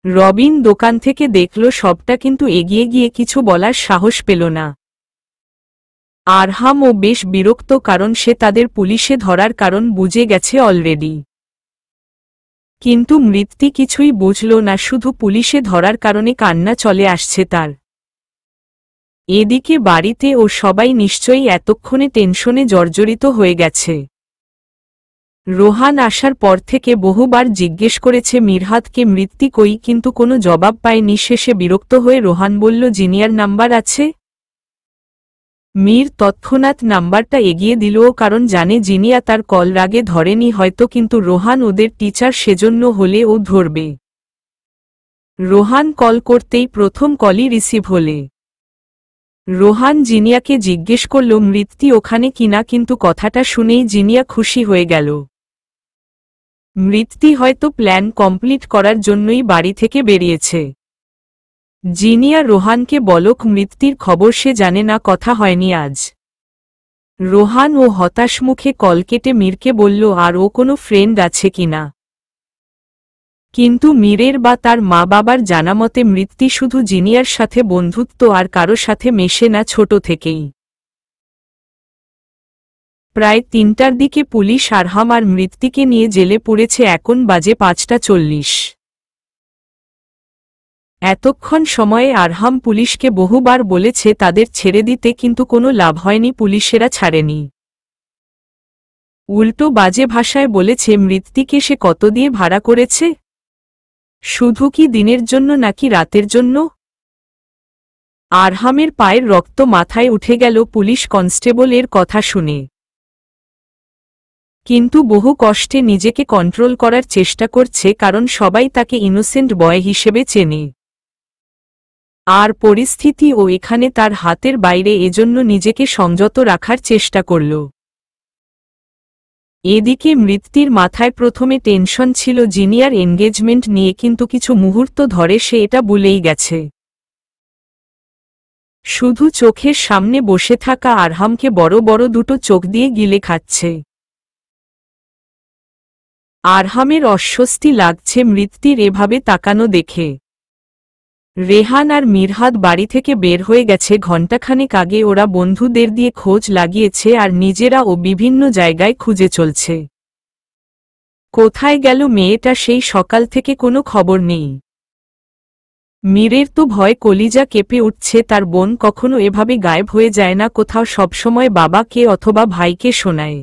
রবিন দোকান থেকে দেখল সবটা, কিন্তু এগিয়ে গিয়ে কিছু বলার সাহস পেল না। আরহামও বেশ বিরক্ত, কারণ সে তাদের পুলিশে ধরার কারণ বুঝে গেছে অলরেডি। কিন্তু মৃত্যু কিছুই বুঝল না, শুধু পুলিশে ধরার কারণে কান্না চলে আসছে তার। এদিকে বাড়িতে ও সবাই নিশ্চয়ই এতক্ষণে টেনশনে জর্জরিত হয়ে গেছে। রোহান আসার পর থেকে বহুবার জিজ্ঞেস করেছে মিরহাতকে মৃত্যু কই, কিন্তু কোনো জবাব পায়নি। শেষে বিরক্ত হয়ে রোহান বলল জিনিয়ার নাম্বার আছে। মীর তৎক্ষণাৎ নাম্বারটা এগিয়ে দিল, কারণ জানে জিনিয়া তার কল রাগে ধরেনি হয়তো, কিন্তু রোহান ওদের টিচার, সেজন্য হলে ও ধরবে। রোহান কল করতেই প্রথম কলই রিসিভ হলে রোহান জিনিয়াকে জিজ্ঞেস করল মৃত্যু ওখানে কিনা, কিন্তু কথাটা শুনেই জিনিয়া খুশি হয়ে গেল। মৃত্যু হয়তো প্ল্যান কমপ্লিট করার জন্যই বাড়ি থেকে বেরিয়েছে। জিনিয়া রোহানকে বলক মৃত্যুর খবর সে জানে না, কথা হয়নি আজ। রোহান ও হতাশ মুখে কল কেটে মীরকে বলল আর ও কোনো ফ্রেন্ড আছে কিনা। কিন্তু মীরের বা তার মা বাবার জানামতে মৃত্যু শুধু জিনিয়ার সাথে বন্ধুত্ব, আর কারো সাথে মেশে না ছোট থেকেই। প্রায় 3টার দিকে পুলিশ আরহাম আর মৃত্যুকে নিয়ে জেলে পুরেছে। এখন বাজে 5:40। এতক্ষণ সময়ে আরহাম পুলিশকে বহুবার বলেছে তাদের ছেড়ে দিতে, কিন্তু কোনো লাভ হয়নি, পুলিশেরা ছাড়েনি। উল্টো বাজে ভাষায় বলেছে মৃত্যুকে সে কত দিয়ে ভাড়া করেছে, শুধু কি দিনের জন্য নাকি রাতের জন্য। আরহামের পায়ের রক্ত মাথায় উঠে গেল পুলিশ কনস্টেবল এর কথা শুনে। কিন্তু বহু কষ্টে নিজেকে কন্ট্রোল করার চেষ্টা করছে, কারণ সবাই তাকে ইনোসেন্ট বয় হিসেবে চেনে। আর পরিস্থিতি ও এখানে তার হাতের বাইরে, এজন্য নিজেকে সংযত রাখার চেষ্টা করল। এদিকে মৃত্যুর মাথায় প্রথমে টেনশন ছিল জিনিয়ার এনগেজমেন্ট নিয়ে, কিন্তু কিছু মুহূর্ত ধরে সে এটা ভুলেই গেছে। শুধু চোখের সামনে বসে থাকা আরহামকে বড় বড় দুটো চোখ দিয়ে গিলে খাচ্ছে। আরহামের অস্বস্তি লাগছে মৃত্যুর এভাবে তাকানো দেখে। রেহান আর মিরহাত বাড়ি থেকে বের হয়ে গেছে ঘণ্টাখানেক আগে। ওরা বন্ধুদের দিয়ে খোঁজ লাগিয়েছে আর নিজেরা ও বিভিন্ন জায়গায় খুঁজে চলছে। কোথায় গেল মেয়েটা, সেই সকাল থেকে কোনো খবর নেই। মীরের তো ভয় কলিজা কেঁপে উঠছে, তার বোন কখনো এভাবে গায়েব হয়ে যায় না কোথাও, সবসময় বাবাকে অথবা ভাইকে শোনায়।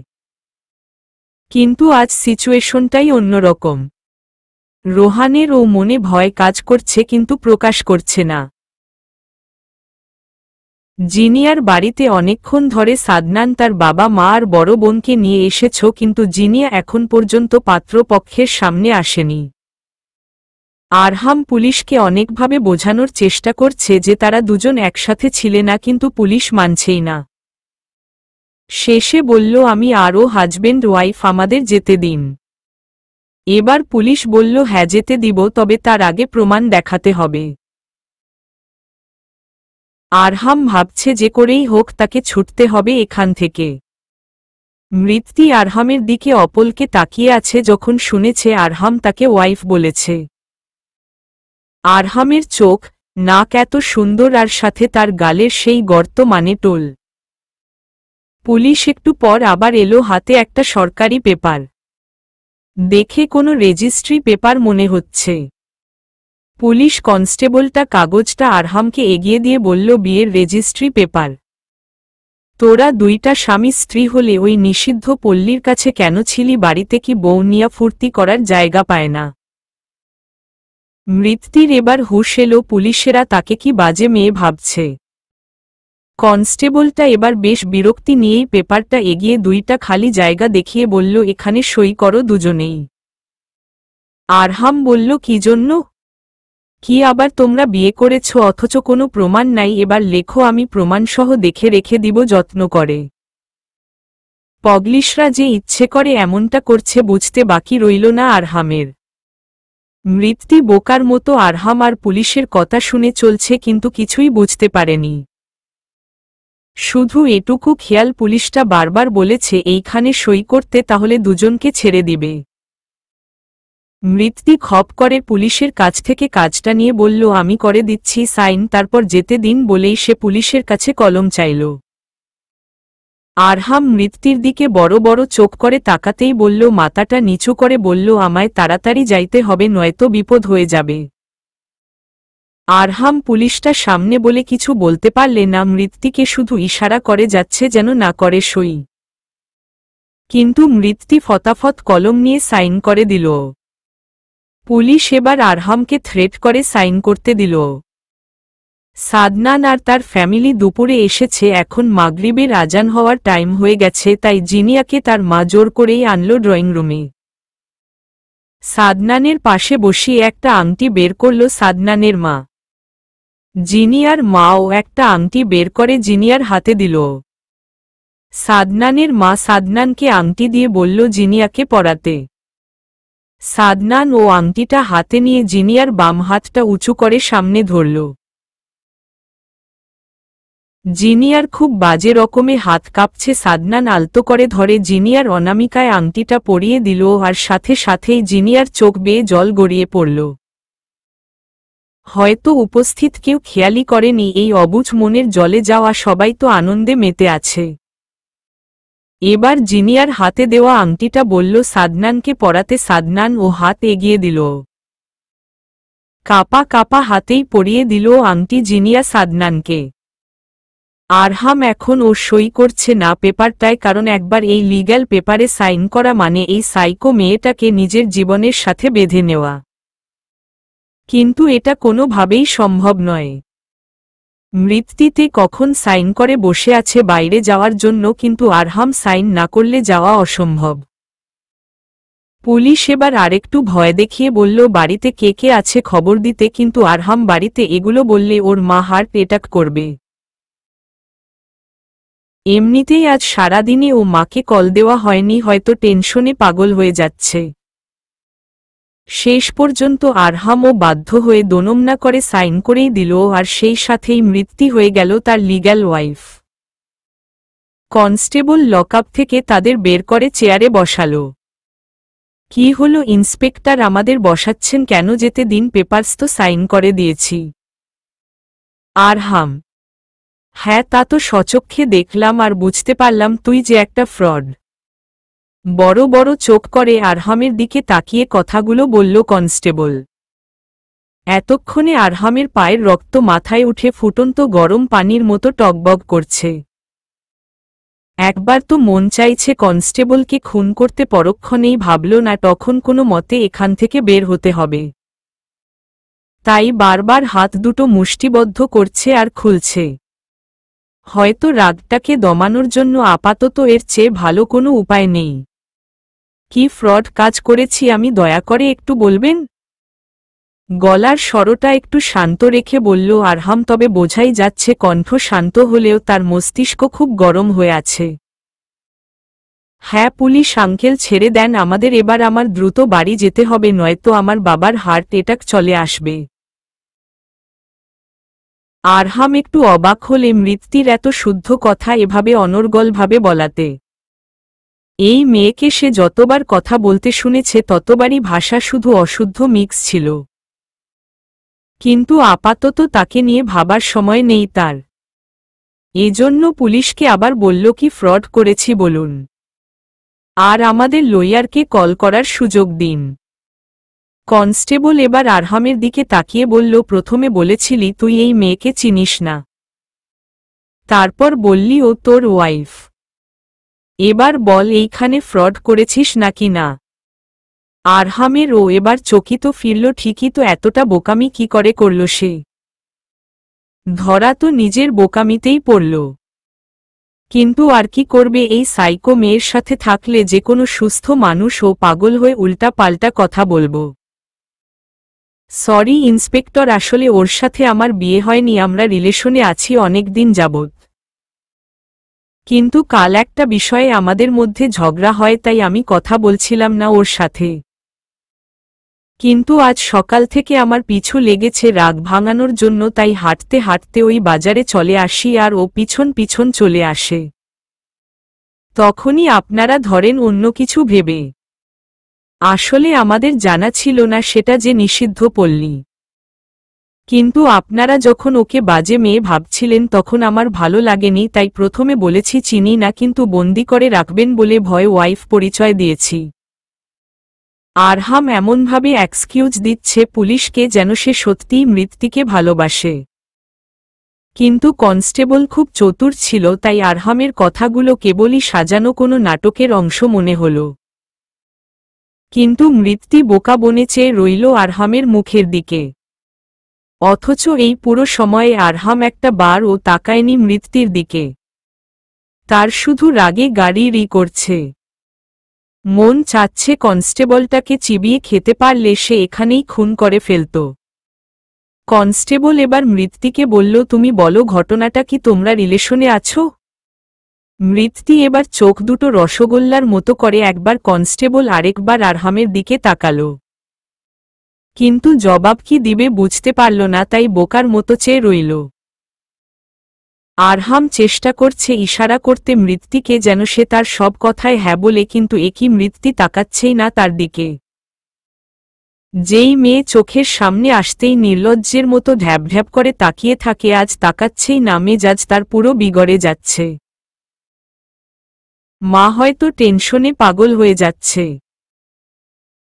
কিন্তু আজ সিচুয়েশনটাই অন্যরকম। রোহানের ও মনে ভয় কাজ করছে, কিন্তু প্রকাশ করছে না। জিনিয়ার বাড়িতে অনেকক্ষণ ধরে সাদনান তার বাবা মা আর বড় বোনকে নিয়ে এসেছ, কিন্তু জিনিয়া এখন পর্যন্ত পাত্রপক্ষের সামনে আসেনি। আরহাম পুলিশকে অনেকভাবে বোঝানোর চেষ্টা করছে যে তারা দুজন একসাথে ছিলে না, কিন্তু পুলিশ মানছেই না। শেষে বলল, আমি আরও হাজবেন্ড ওয়াইফ, আমাদের যেতে দিন। এবার পুলিশ বলল, হ্যাঁ যেতে দিব, তবে তার আগে প্রমাণ দেখাতে হবে। আরহাম ভাবছে যে করেই হোক তাকে ছুটতে হবে এখান থেকে। মৃত্যু আরহামের দিকে অপলকে তাকিয়ে আছে যখন শুনেছে আরহাম তাকে ওয়াইফ বলেছে। আরহামের চোখ, নাক এত সুন্দর, আর সাথে তার গালের সেই গর্ত মানে টোল। পুলিশ একটু পর আবার এলো, হাতে একটা সরকারি পেপার। দেখে কোনো রেজিস্ট্রি পেপার মনে হচ্ছে। পুলিশ কনস্টেবলটা কাগজটা আরহামকে এগিয়ে দিয়ে বলল, বিয়ের রেজিস্ট্রি পেপার। তোরা দুইটা স্বামী স্ত্রী হলে ওই নিষিদ্ধ পল্লীর কাছে কেন ছিলি? বাড়িতে কি বউ নিয়া ফুর্তি করার জায়গা পায় না? মৃত্যুর এবার হুঁশ এলো, পুলিশেরা তাকে কি বাজে মেয়ে ভাবছে। কনস্টেবলটা এবার বেশ বিরক্তি নিয়েই পেপারটা এগিয়ে দুইটা খালি জায়গা দেখিয়ে বলল, এখানে সই করো দুজনেই। আরহাম বলল, কি জন্য? কি আবার তোমরা বিয়ে করেছ অথচ কোনো প্রমাণ নাই? এবার লেখো, আমি প্রমাণসহ দেখে রেখে দিব যত্ন করে। পগলিশরা যে ইচ্ছে করে এমনটা করছে বুঝতে বাকি রইল না আরহামের। মৃত্যু বোকার মতো আরহাম আর পুলিশের কথা শুনে চলছে, কিন্তু কিছুই বুঝতে পারেনি। শুধু এটুকু খেয়াল, পুলিশটা বারবার বলেছে এইখানে সই করতে, তাহলে দুজনকে ছেড়ে দিবে। মৃত্যু খপ করে পুলিশের কাছ থেকে কাজটা নিয়ে বলল, আমি করে দিচ্ছি সাইন, তারপর যেতে দিন বলেই সে পুলিশের কাছে কলম চাইল। আরহাম মৃত্যুর দিকে বড় বড় চোখ করে তাকাতেই বলল, মাথাটা নিচু করে বলল, আমায় তাড়াতাড়ি যাইতে হবে, নয়তো বিপদ হয়ে যাবে। আরহাম পুলিশটা সামনে বলে কিছু বলতে পারলে না, মৃত্যুকে শুধু ইশারা করে যাচ্ছে যেন না করে সই। কিন্তু মৃত্যু ফতাফত কলম নিয়ে সাইন করে দিল। পুলিশ এবার আরহামকে থ্রেট করে সাইন করতে দিল। সাদনান আর তার ফ্যামিলি দুপুরে এসেছে, এখন মাগরিবের আজান হওয়ার টাইম হয়ে গেছে, তাই জিনিয়াকে তার মা জোর করেই আনল ড্রয়িং রুমে। সাদনানের পাশে বসিয়ে একটা আংটি বের করল সাদনানের মা। জিনিয়ার মাও একটা আংটি বের করে জিনিয়ার হাতে দিল। সাদনানের মা সাদনানকে আংটি দিয়ে বলল জিনিয়াকে পরাতে। সাদনান ও আংটিটা হাতে নিয়ে জিনিয়ার বাম হাতটা উঁচু করে সামনে ধরল। জিনিয়ার খুব বাজে রকমে হাত কাঁপছে। সাদনান আলতো করে ধরে জিনিয়ার অনামিকায় আংটিটা পরিয়ে দিল, আর সাথে সাথেই জিনিয়ার চোখ বেয়ে জল গড়িয়ে পড়ল। হয়তো উপস্থিত কেউ খেয়ালই করেনি এই অবুঝ মনের জলে যাওয়া, সবাই তো আনন্দে মেতে আছে। এবার জিনিয়ার হাতে দেওয়া আংটিটা বলল সাদনানকে পরাতে। সাদনান ও হাত এগিয়ে দিল। কাপা কাপা হাতেই পরিয়ে দিল আংটি জিনিয়া সাদনানকে। আরহাম এখন ও সই করছে না পেপারটায়, কারণ একবার এই লিগ্যাল পেপারে সাইন করা মানে এই সাইকো মেয়েটাকে নিজের জীবনের সাথে বেঁধে নেওয়া। কিন্তু এটা কোনোভাবেই সম্ভব নয়। মৃত্যুতে কখন সাইন করে বসে আছে বাইরে যাওয়ার জন্য, কিন্তু আরহাম সাইন না করলে যাওয়া অসম্ভব। পুলিশ এবার আরেকটু ভয় দেখিয়ে বলল, বাড়িতে কে কে আছে খবর দিতে, কিন্তু আরহাম বাড়িতে এগুলো বললে ওর মা হার্ট অ্যাটাক করবে। এমনিতেই আজ সারাদিনে ও মাকে কল দেওয়া হয়নি, হয়তো টেনশনে পাগল হয়ে যাচ্ছে। শেষ পর্যন্ত আরহামও বাধ্য হয়ে দোনমনা করে সাইন করেই দিল, আর সেই সাথেই মৃত্যু হয়ে গেল তার লিগ্যাল ওয়াইফ। কনস্টেবল লকআপ থেকে তাদের বের করে চেয়ারে বসালো। কি হলো ইন্সপেক্টর, আমাদের বসাচ্ছেন কেন? যেতে দিন, পেপারস তো সাইন করে দিয়েছি। আরহাম: হ্যাঁ তা তো সচক্ষে দেখলাম, আর বুঝতে পারলাম তুই যে একটা ফ্রড। বড় বড় চোখ করে আরহামের দিকে তাকিয়ে কথাগুলো বলল কনস্টেবল। এতক্ষণে আরহামের পায়ের রক্ত মাথায় উঠে ফুটন্ত গরম পানির মতো টগবগ করছে। একবার তো মন চাইছে কনস্টেবলকে খুন করতে, পরক্ষণেই ভাবল না, তখন কোনো মতে এখান থেকে বের হতে হবে। তাই বারবার হাত দুটো মুষ্টিবদ্ধ করছে আর খুলছে। হয়তো রাগটাকে দমানোর জন্য আপাতত এর চেয়ে ভালো কোনো উপায় নেই। কি ফ্রড কাজ করেছি আমি দয়া করে একটু বলবেন? গলার স্বরটা একটু শান্ত রেখে বলল আরহাম, তবে বোঝাই যাচ্ছে কণ্ঠ শান্ত হলেও তার মস্তিষ্ক খুব গরম হয়ে আছে। হ্যাঁ পুলিশ আঙ্কেল, ছেড়ে দেন আমাদের, এবার আমার দ্রুত বাড়ি যেতে হবে, নয়তো আমার বাবার হার্ট অ্যাটাক চলে আসবে। আরহাম একটু অবাক হলে মৃত্যুর এত শুদ্ধ কথা এভাবে অনর্গলভাবে বলাতে। এই মেয়েকে সে যতবার কথা বলতে শুনেছে ততবারই ভাষা শুধু অশুদ্ধ মিক্স ছিল। কিন্তু আপাতত তাকে নিয়ে ভাবার সময় নেই তার। এজন্য পুলিশকে আবার বলল কি ফ্রড করেছি বলুন, আর আমাদের লয়ারকে কল করার সুযোগ দিন। কনস্টেবল এবার আরহামের দিকে তাকিয়ে বলল, প্রথমে বলেছিলি তুই এই মেয়েকে চিনিস না, তারপর বললি ও তোর ওয়াইফ, এবার বল এইখানে ফ্রড করেছিস নাকি না? আরহামের ও এবার চকিত ফিরল, ঠিকই তো, এতটা বোকামি কি করে করল সে? ধরা তো নিজের বোকামিতেই পড়ল। কিন্তু আর কি করবে, এই সাইকো মেয়ের সাথে থাকলে যে কোনো সুস্থ মানুষও পাগল হয়ে উল্টা পাল্টা কথা বলবো। সরি ইন্সপেক্টর, আসলে ওর সাথে আমার বিয়ে হয়নি, আমরা রিলেশনে আছি অনেক দিন যাবৎ। কিন্তু কাল একটা বিষয়ে আমাদের মধ্যে ঝগড়া হয়, তাই আমি কথা বলছিলাম না ওর সাথে। কিন্তু আজ সকাল থেকে আমার পিছু লেগেছে রাগ ভাঙানোর জন্য, তাই হাঁটতে হাঁটতে ওই বাজারে চলে আসি আর ও পিছন পিছন চলে আসে। তখনই আপনারা ধরেন অন্য কিছু ভেবে। আসলে আমাদের জানা ছিল না সেটা যে নিষিদ্ধ পল্লী। কিন্তু আপনারা যখন ওকে বাজে মেয়ে ভাবছিলেন তখন আমার ভালো লাগেনি, তাই প্রথমে বলেছি চিনি না, কিন্তু বন্দি করে রাখবেন বলে ভয়ে ওয়াইফ পরিচয় দিয়েছি। আরহাম এমনভাবে এক্সকিউজ দিচ্ছে পুলিশকে যেন সে সত্যিই মৃত্যুকে ভালোবাসে। কিন্তু কনস্টেবল খুব চতুর ছিল, তাই আরহামের কথাগুলো কেবলই সাজানো কোনো নাটকের অংশ মনে হল। কিন্তু মৃত্যু বোকা বনে চেয়ে রইল আরহামের মুখের দিকে। অথচ এই পুরো সময়ে আরহাম একটা বারও তাকায়নি মৃত্যুর দিকে। তার শুধু রাগে গাড়ি রি করছে। মন চাচ্ছে কনস্টেবলটাকে চিবিয়ে খেতে পারলে সে এখানেই খুন করে ফেলত। কনস্টেবল এবার মৃত্যুকে বলল, তুমি বলো ঘটনাটা কি, তোমরা রিলেশনে আছো? মৃত্যু এবার চোখ দুটো রসগোল্লার মতো করে একবার কনস্টেবল আরেকবার আরহামের দিকে তাকালো। কিন্তু জবাব কি দিবে বুঝতে পারল না, তাই বোকার মতো চেয়ে রইল। আরহাম চেষ্টা করছে ইশারা করতে মৃত্যুকে যেন সে তার সব কথায় হ্যাঁ বলে, কিন্তু একই মৃত্যু তাকাচ্ছেই না তার দিকে। যেই মেয়ে চোখের সামনে আসতেই নির্লজ্জের মতো ঢ্যাবঢ্যাব করে তাকিয়ে থাকে, আজ তাকাচ্ছেই না, মেজাজ তার পুরো বিগড়ে যাচ্ছে। মা হয়তো টেনশনে পাগল হয়ে যাচ্ছে।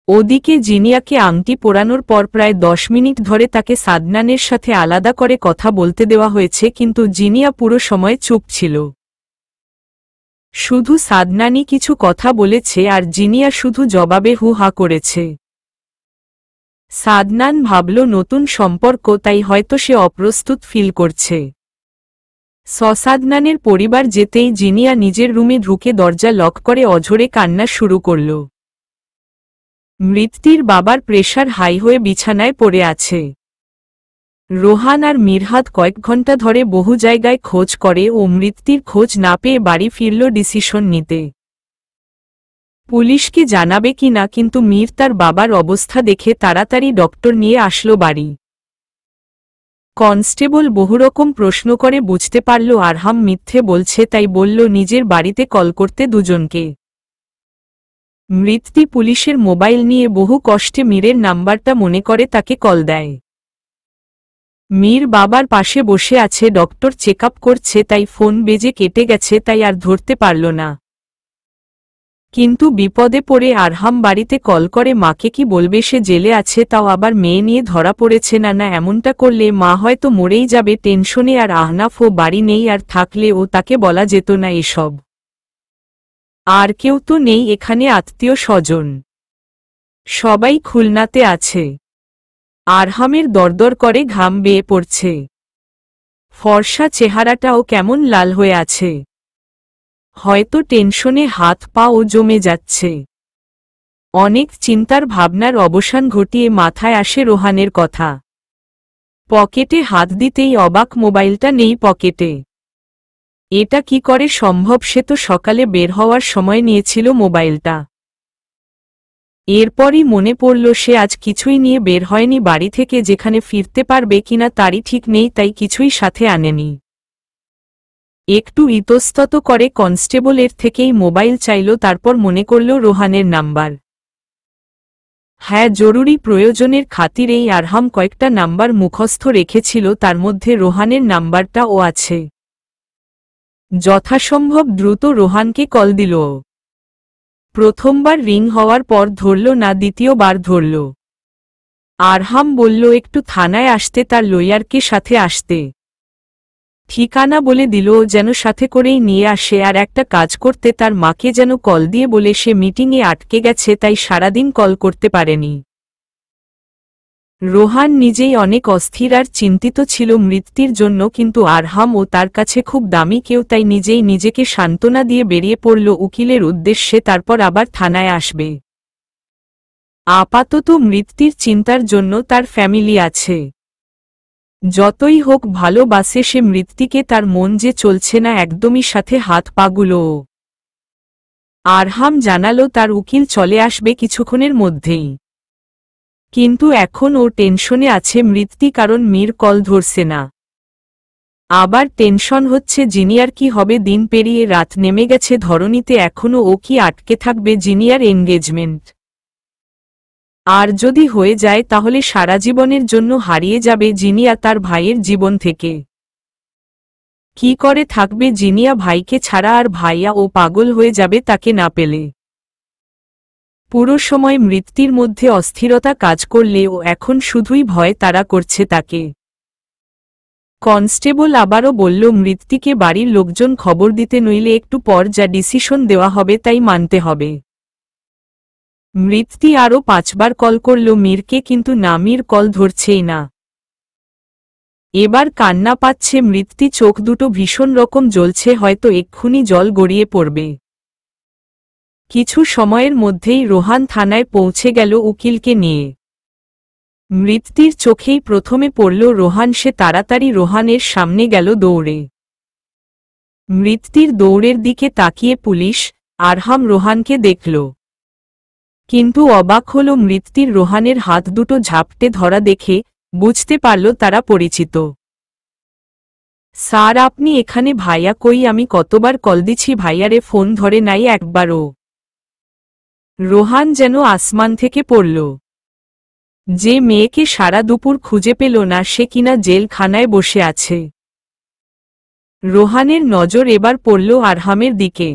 ওদিকে জিনিয়াকে আংটি পরানোর পর প্রায় 10 মিনিট ধরে তাকে সাদনানের সাথে আলাদা করে কথা বলতে দেওয়া হয়েছে, কিন্তু জিনিয়া পুরো সময় চুপ ছিল। শুধু সাদনানি কিছু কথা বলেছে আর জিনিয়া শুধু জবাবে হু হা করেছে। সাদনান ভাবল নতুন সম্পর্ক, তাই হয়তো সে অপ্রস্তুত ফিল করছে। সাদনানের পরিবার যেতেই জিনিয়া নিজের রুমে ঢুকে দরজা লক করে অঝরে কান্না শুরু করল। মৃত্যুর বাবার প্রেশার হাই হয়ে বিছানায় পড়ে আছে। রোহান আর মিরহাদ কয়েক ঘন্টা ধরে বহু জায়গায় খোঁজ করে ও মৃত্যুর খোঁজ না পেয়ে বাড়ি ফিরল ডিসিশন নিতে। পুলিশকে জানাবে কিনা, কিন্তু মীর তার বাবার অবস্থা দেখে তাড়াতাড়ি ডক্টর নিয়ে আসলো বাড়ি। কনস্টেবল বহুরকম প্রশ্ন করে বুঝতে পারল আরহাম মিথ্যে বলছে, তাই বলল নিজের বাড়িতে কল করতে দুজনকে। মৃত্যু পুলিশের মোবাইল নিয়ে বহু কষ্টে মীরের নাম্বারটা মনে করে তাকে কল দেয়। মীর বাবার পাশে বসে আছে, ডক্টর চেকআপ করছে, তাই ফোন বেজে কেটে গেছে, তাই আর ধরতে পারল না। কিন্তু বিপদে পড়ে আরহাম বাড়িতে কল করে মাকে কি বলবে সে জেলে আছে, তাও আবার মেয়ে নিয়ে ধরা পড়েছে। না না, এমনটা করলে মা হয়তো মরেই যাবে টেনশনে, আর আহনাফও বাড়ি নেই, আর থাকলেও তাকে বলা যেত না এসব। আর কেউ তো নেই এখানে, আত্মীয় স্বজন সবাই খুলনাতে আছে। আরহামের দরদর করে ঘাম বেয়ে পড়ছে। ফর্সা চেহারাটাও কেমন লাল হয়ে আছে। হয়তো টেনশনে হাত পাও জমে যাচ্ছে। অনেক চিন্তার ভাবনার অবসান ঘটিয়ে মাথায় আসে রোহানের কথা। পকেটে হাত দিতেই অবাক, মোবাইলটা নেই পকেটে। এটা কি করে সম্ভব? সে তো সকালে বের হওয়ার সময় নিয়েছিল মোবাইলটা। এরপরই মনে পড়ল সে আজ কিছুই নিয়ে বের হয়নি বাড়ি থেকে, যেখানে ফিরতে পারবে কিনা তারই ঠিক নেই, তাই কিছুই সাথে আনেনি। একটু ইতস্তত করে কনস্টেবলের থেকেই মোবাইল চাইল, তারপর মনে করল রোহানের নাম্বার। হ্যাঁ, জরুরি প্রয়োজনের খাতিরেই আরহাম কয়েকটা নাম্বার মুখস্থ রেখেছিল, তার মধ্যে রোহানের নাম্বারটাও আছে। যথাসম্ভব দ্রুত রোহানকে কল দিল। প্রথমবার রিং হওয়ার পর ধরল না, দ্বিতীয়বার ধরল। আরহাম বলল একটু থানায় আসতে, তার লয়ারকে সাথে আসতে। ঠিকানা বলে দিল যেন সাথে করেই নিয়ে আসে, আর একটা কাজ করতে, তার মাকে যেন কল দিয়ে বলে সে মিটিংয়ে আটকে গেছে, তাই সারাদিন কল করতে পারেনি। রোহান নিজেই অনেক অস্থির আর চিন্তিত ছিল মৃত্যুর জন্য, কিন্তু আরহাম ও তার কাছে খুব দামি কেউ, তাই নিজেই নিজেকে সান্ত্বনা দিয়ে বেরিয়ে পড়ল উকিলের উদ্দেশ্যে, তারপর আবার থানায় আসবে। আপাতত মৃত্যুর চিন্তার জন্য তার ফ্যামিলি আছে। যতই হোক ভালোবাসে সে মৃত্যুকে, তার মন যে চলছে না একদমই, সাথে হাত পাগুলো। আরহাম জানালো তার উকিল চলে আসবে কিছুক্ষণের মধ্যেই। কিন্তু এখন ও টেনশনে আছে মৃত্যু, কারণ মীর কল ধরছে না। আবার টেনশন হচ্ছে জিনিয়ার কি হবে। দিন পেরিয়ে রাত নেমে গেছে ধরণীতে, এখনও ও কি আটকে থাকবে জিনিয়ার এনগেজমেন্ট? আর যদি হয়ে যায় তাহলে সারা জীবনের জন্য হারিয়ে যাবে জিনিয়া তার ভাইয়ের জীবন থেকে। কি করে থাকবে জিনিয়া ভাইকে ছাড়া? আর ভাইয়া ও পাগল হয়ে যাবে তাকে না পেলে। পুরো সময় মৃত্যুর মধ্যে অস্থিরতা কাজ করলে ও এখন শুধুই ভয় তাড়া করছে তাকে। কনস্টেবল আবারও বলল মৃত্যুকে বাড়ির লোকজন খবর দিতে, নইলে একটু পর যা ডিসিশন দেওয়া হবে তাই মানতে হবে। মৃত্যু আরও 5 বার কল করল মীরকে, কিন্তু না, মীর কল ধরছেই না। এবার কান্না পাচ্ছে মৃত্যু, চোখ দুটো ভীষণ রকম জ্বলছে, হয়তো এক্ষুনি জল গড়িয়ে পড়বে। কিছু সময়ের মধ্যেই রোহান থানায় পৌঁছে গেল উকিলকে নিয়ে। মৃত্যুর চোখেই প্রথমে পড়ল রোহান, সে তাড়াতাড়ি রোহানের সামনে গেল দৌড়ে। মৃত্যুর দৌড়ের দিকে তাকিয়ে পুলিশ আরহাম রোহানকে দেখল, কিন্তু অবাক হল মৃত্যুর রোহানের হাত দুটো ঝাপটে ধরা দেখে, বুঝতে পারল তারা পরিচিত। স্যার আপনি এখানে? ভাইয়া কই? আমি কতবার কল দিছি, ভাইয়ারে ফোন ধরে নাই একবারও। রোহান যেন আসমান থেকে পড়ল। যে মেয়েকে সারা দুপুর খুঁজে পেল না, সে কিনা জেলখানায় বসে আছে। রোহানের নজর এবার পড়ল আরহামের দিকে।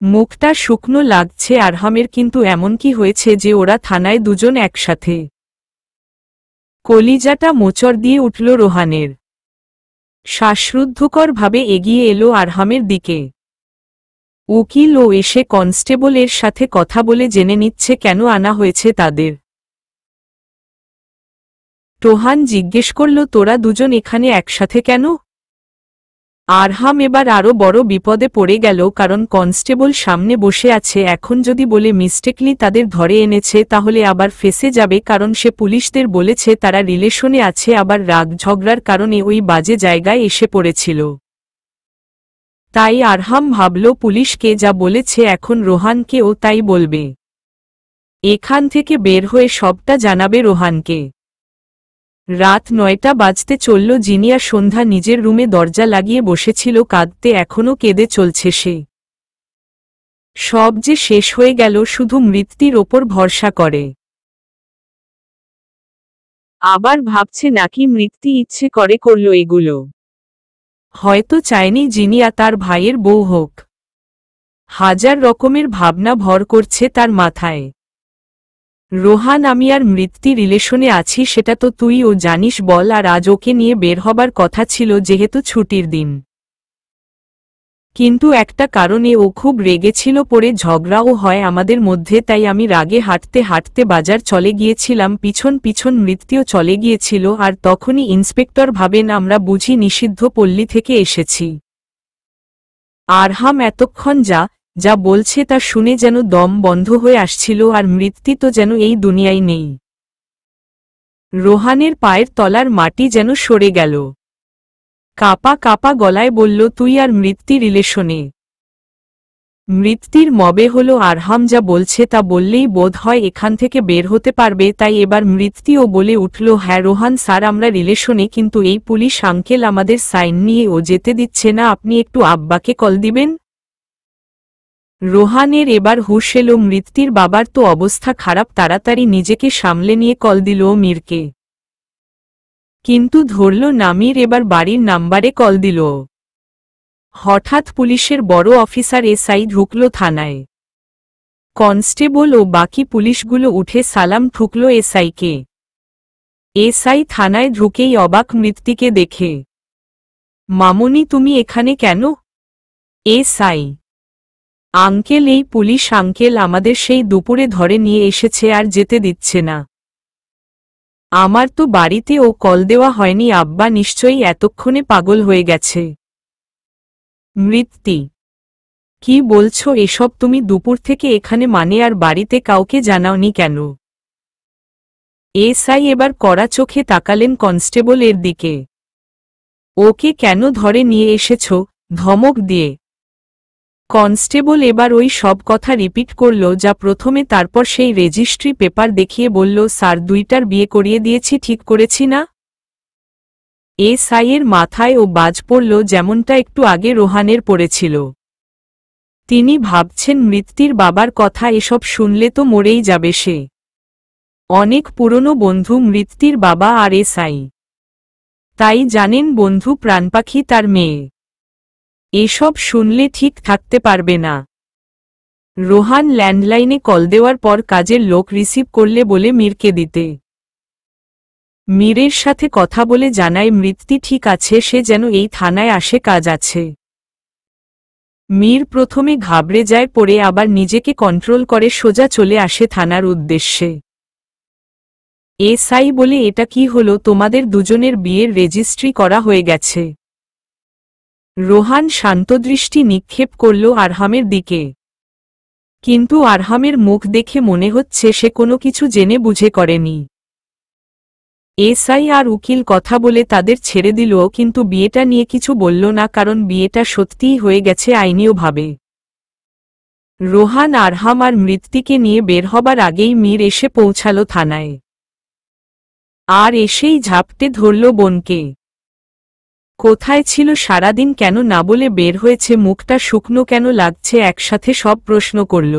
মুখটা শুকনো লাগছে আরহামের, কিন্তু এমন কি হয়েছে যে ওরা থানায় দুজন একসাথে? কলিজাটা মোচড় দিয়ে উঠল রোহানের। শ্বাসরুদ্ধকরভাবে এগিয়ে এলো আরহামের দিকে। উকিল ও এসে কনস্টেবলের সাথে কথা বলে জেনে নিচ্ছে কেন আনা হয়েছে তাদের। রোহান জিজ্ঞেস করল তোরা দুজন এখানে একসাথে কেন? আরহাম এবার আরও বড় বিপদে পড়ে গেল, কারণ কনস্টেবল সামনে বসে আছে। এখন যদি বলে মিস্টেকলি তাদের ধরে এনেছে তাহলে আবার ফেসে যাবে, কারণ সে পুলিশদের বলেছে তারা রিলেশনে আছে, আবার রাগ ঝগড়ার কারণে ওই বাজে জায়গায় এসে পড়েছিল। তাই আরহাম ভাবল পুলিশকে যা বলেছে এখন রোহানকেও তাই বলবে। এখান থেকে বের হয়ে সবটা জানাবে রোহানকে। রাত 9টা বাজতে চলল। জিনিয়া সন্ধ্যা নিজের রুমে দরজা লাগিয়ে বসেছিল কাঁদতে, এখনও কেঁদে চলছে সে। সব যে শেষ হয়ে গেল, শুধু মৃত্যুর ওপর ভরসা করে। আবার ভাবছে নাকি মৃত্যু ইচ্ছে করে করল এগুলো। হয়তো চায়নি জিনিয়া তার ভাইয়ের বউ হোক। হাজার রকমের ভাবনা ভর করছে তার মাথায়। রোহান আমি আর মৃত্যু রিলেশনে আছি সেটা তো তুইও জানিস, বল। আর আজ ওকে নিয়ে বের হবার কথা ছিল যেহেতু ছুটির দিন। কিন্তু একটা কারণে ও খুব রেগেছিল, পরে ঝগড়াও হয় আমাদের মধ্যে, তাই আমি রাগে হাঁটতে হাঁটতে বাজার চলে গিয়েছিলাম, পিছন পিছন মৃত্যুও চলে গিয়েছিল, আর তখনই ইন্সপেক্টর ভাবেন আমরা বুঝি নিষিদ্ধ পল্লী থেকে এসেছি। আরহাম এতক্ষণ যা যা বলছে তা শুনে যেন দম বন্ধ হয়ে আসছিল, আর মৃত্যু তো যেন এই দুনিয়ায় নেই। রোহানের পায়ের তলার মাটি যেন সরে গেল। কাপা কাপা গলায় বলল, তুই আর মৃত্যু রিলেশনে? মৃত্যুর মবে হলো আরহাম যা বলছে তা বললেই বোধ হয় এখান থেকে বের হতে পারবে, তাই এবার মৃত্যুও বলে উঠল, হ্যাঁ রোহান স্যার, আমরা রিলেশনে, কিন্তু এই পুলিশ আঙ্কেল আমাদের সাইন নিয়ে ও যেতে দিচ্ছে না, আপনি একটু আব্বাকে কল দিবেন। রোহানের এবার হুঁশ এলো, মৃত্যুর বাবার তো অবস্থা খারাপ, তাড়াতাড়ি নিজেকে সামলে নিয়ে কল দিল মীরকে। কিন্তু ধরল না মীর, এবার বাড়ির নাম্বারে কল দিল। হঠাৎ পুলিশের বড় অফিসার এসআই ঢুকল থানায়। কনস্টেবল ও বাকি পুলিশগুলো উঠে সালাম ঠুকল এসআইকে। এসআই থানায় ঢুকেই অবাক মৃত্যুকে দেখে। মামুনি, তুমি এখানে কেন? এসআই: আঙ্কেল, এই পুলিশ আঙ্কেল আমাদের সেই দুপুরে ধরে নিয়ে এসেছে আর যেতে দিচ্ছে না। আমার তো বাড়িতে ও কল দেওয়া হয়নি, আব্বা নিশ্চয়ই এতক্ষণে পাগল হয়ে গেছে। মৃত্যু: কি বলছো এসব তুমি? দুপুর থেকে এখানে মানে, আর বাড়িতে কাউকে জানাওনি কেন? এসআই এবার কড়া চোখে তাকালেন কনস্টেবল এর দিকে। ওকে কেন ধরে নিয়ে এসেছ? ধমক দিয়ে। কনস্টেবল এবার ওই সব কথা রিপিট করল যা প্রথমে, তারপর সেই রেজিস্ট্রি পেপার দেখিয়ে বলল, স্যার, দুইটার বিয়ে করিয়ে দিয়েছি, ঠিক করেছি না? এসআই এর মাথায় ও বাজ পড়ল, যেমনটা একটু আগে রোহানের পড়েছিল। তিনি ভাবছেন মৃত্যুর বাবার কথা, এসব শুনলে তো মরেই যাবে সে। অনেক পুরনো বন্ধু মৃত্যুর বাবা আর এসআই, তাই জানেন বন্ধু প্রাণপাখি তার মেয়ে। এসব শুনলে ঠিক থাকতে পারবে না। রোহান ল্যান্ডলাইনে কল দেওয়ার পর কাজের লোক রিসিভ করলে বলে মীরকে দিতে। মীরের সাথে কথা বলে জানায় মৃত্যু ঠিক আছে, সে যেন এই থানায় আসে, কাজ আছে। মীর প্রথমে ঘাবড়ে যায়, পরে আবার নিজেকে কন্ট্রোল করে সোজা চলে আসে থানার উদ্দেশ্যে। এসআই বলে, এটা কি হলো? তোমাদের দুজনের বিয়ের রেজিস্ট্রি করা হয়ে গেছে। রোহান শান্তদৃষ্টি নিক্ষেপ করল আরহামের দিকে, কিন্তু আরহামের মুখ দেখে মনে হচ্ছে সে কোনো কিছু জেনে বুঝে করেনি। এসআই আর উকিল কথা বলে তাদের ছেড়ে দিল, কিন্তু বিয়েটা নিয়ে কিছু বলল না, কারণ বিয়েটা সত্যিই হয়ে গেছে আইনীয়ভাবে। রোহান আরহাম আর মৃত্যুকে নিয়ে বের হবার আগেই মীর এসে পৌঁছালো থানায়। আর এসেই ঝাপটে ধরল বোনকে। কোথায় ছিল সারাদিন? কেন না বলে বের হয়েছে? মুখটা শুকনো কেন লাগছে? একসাথে সব প্রশ্ন করল।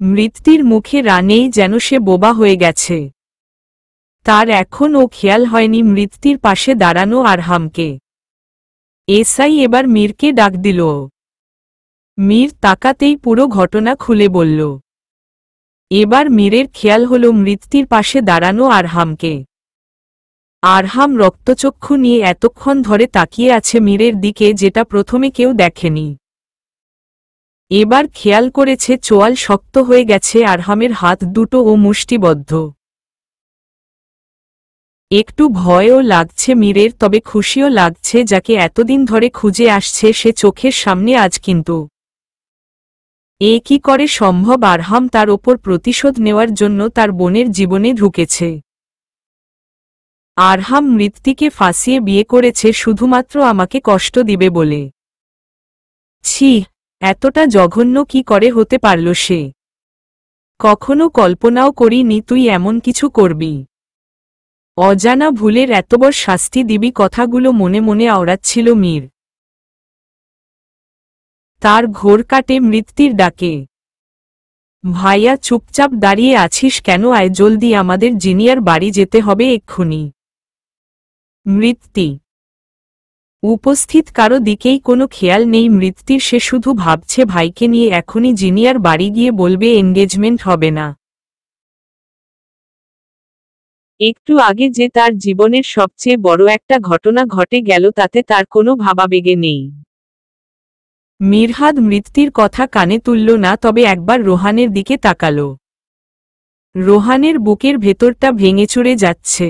মৃত্যুর মুখে রানেই, যেন সে বোবা হয়ে গেছে। তার এখনও খেয়াল হয়নি মৃত্যুর পাশে দাঁড়ানো আরহামকে। এসআই এবার মীরকে ডাক দিল। মীর তাকাতেই পুরো ঘটনা খুলে বলল। এবার মীরের খেয়াল হল মৃত্যুর পাশে দাঁড়ানো আরহামকে। আরহাম রক্তচক্ষু নিয়ে এতক্ষণ ধরে তাকিয়ে আছে মীরের দিকে, যেটা প্রথমে কেউ দেখেনি। এবার খেয়াল করেছে চোয়াল শক্ত হয়ে গেছে আরহামের হাত দুটো ও মুষ্টিবদ্ধ। একটু ভয়ও লাগছে মীরের, তবে খুশিও লাগছে, যাকে এতদিন ধরে খুঁজে আসছে সে চোখের সামনে আজ। কিন্তু এ কি করে সম্ভব? আরহাম তার ওপর প্রতিশোধ নেওয়ার জন্য তার বোনের জীবনে ঢুকেছে। আরহাম মৃত্যুকে ফাঁসিয়ে বিয়ে করেছে শুধুমাত্র আমাকে কষ্ট দিবে বলে। ছি, এতটা জঘন্য কি করে হতে পারল সে? কখনো কল্পনাও করিনি তুই এমন কিছু করবি। অজানা ভুলের এত বড় শাস্তি দিবি, কথাগুলো মনে মনে আওড়াচ্ছিল মীর। তার ঘোর কাটে মৃত্যুর ডাকে। ভাইয়া, চুপচাপ দাঁড়িয়ে আছিস কেন? আয় জলদি, আমাদের জিনিয়ার বাড়ি যেতে হবে এক্ষুনি। মৃত্যু উপস্থিত কারো দিকেই কোনো খেয়াল নেই মৃত্যুর। সে শুধু ভাবছে ভাইকে নিয়ে এখনই জিনিয়ার বাড়ি গিয়ে বলবে এনগেজমেন্ট হবে না। একটু আগে যে তার জীবনের সবচেয়ে বড় একটা ঘটনা ঘটে গেল, তাতে তার কোনো ভাবাবেগে নেই। মিরহাদ মৃত্যুর কথা কানে তুলল না, তবে একবার রোহানের দিকে তাকাল। রোহানের বুকের ভেতরটা ভেঙেচুরে যাচ্ছে।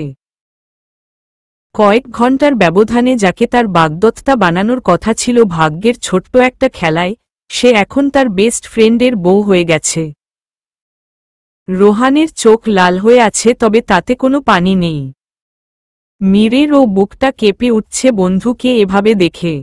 কয়েক ঘন্টার ব্যবধানে যাকে তার বাগদত্তা বানানোর কথা ছিল ভাগ্যের ছোট্ট একটা খেলায়, সে এখন তার বেস্ট ফ্রেন্ডের বউ হয়ে গেছে। রোহানের চোখ লাল হয়ে আছে, তবে তাতে কোনো পানি নেই। মীরের ও বুকটা কেঁপে উঠছে বন্ধুকে এভাবে দেখে।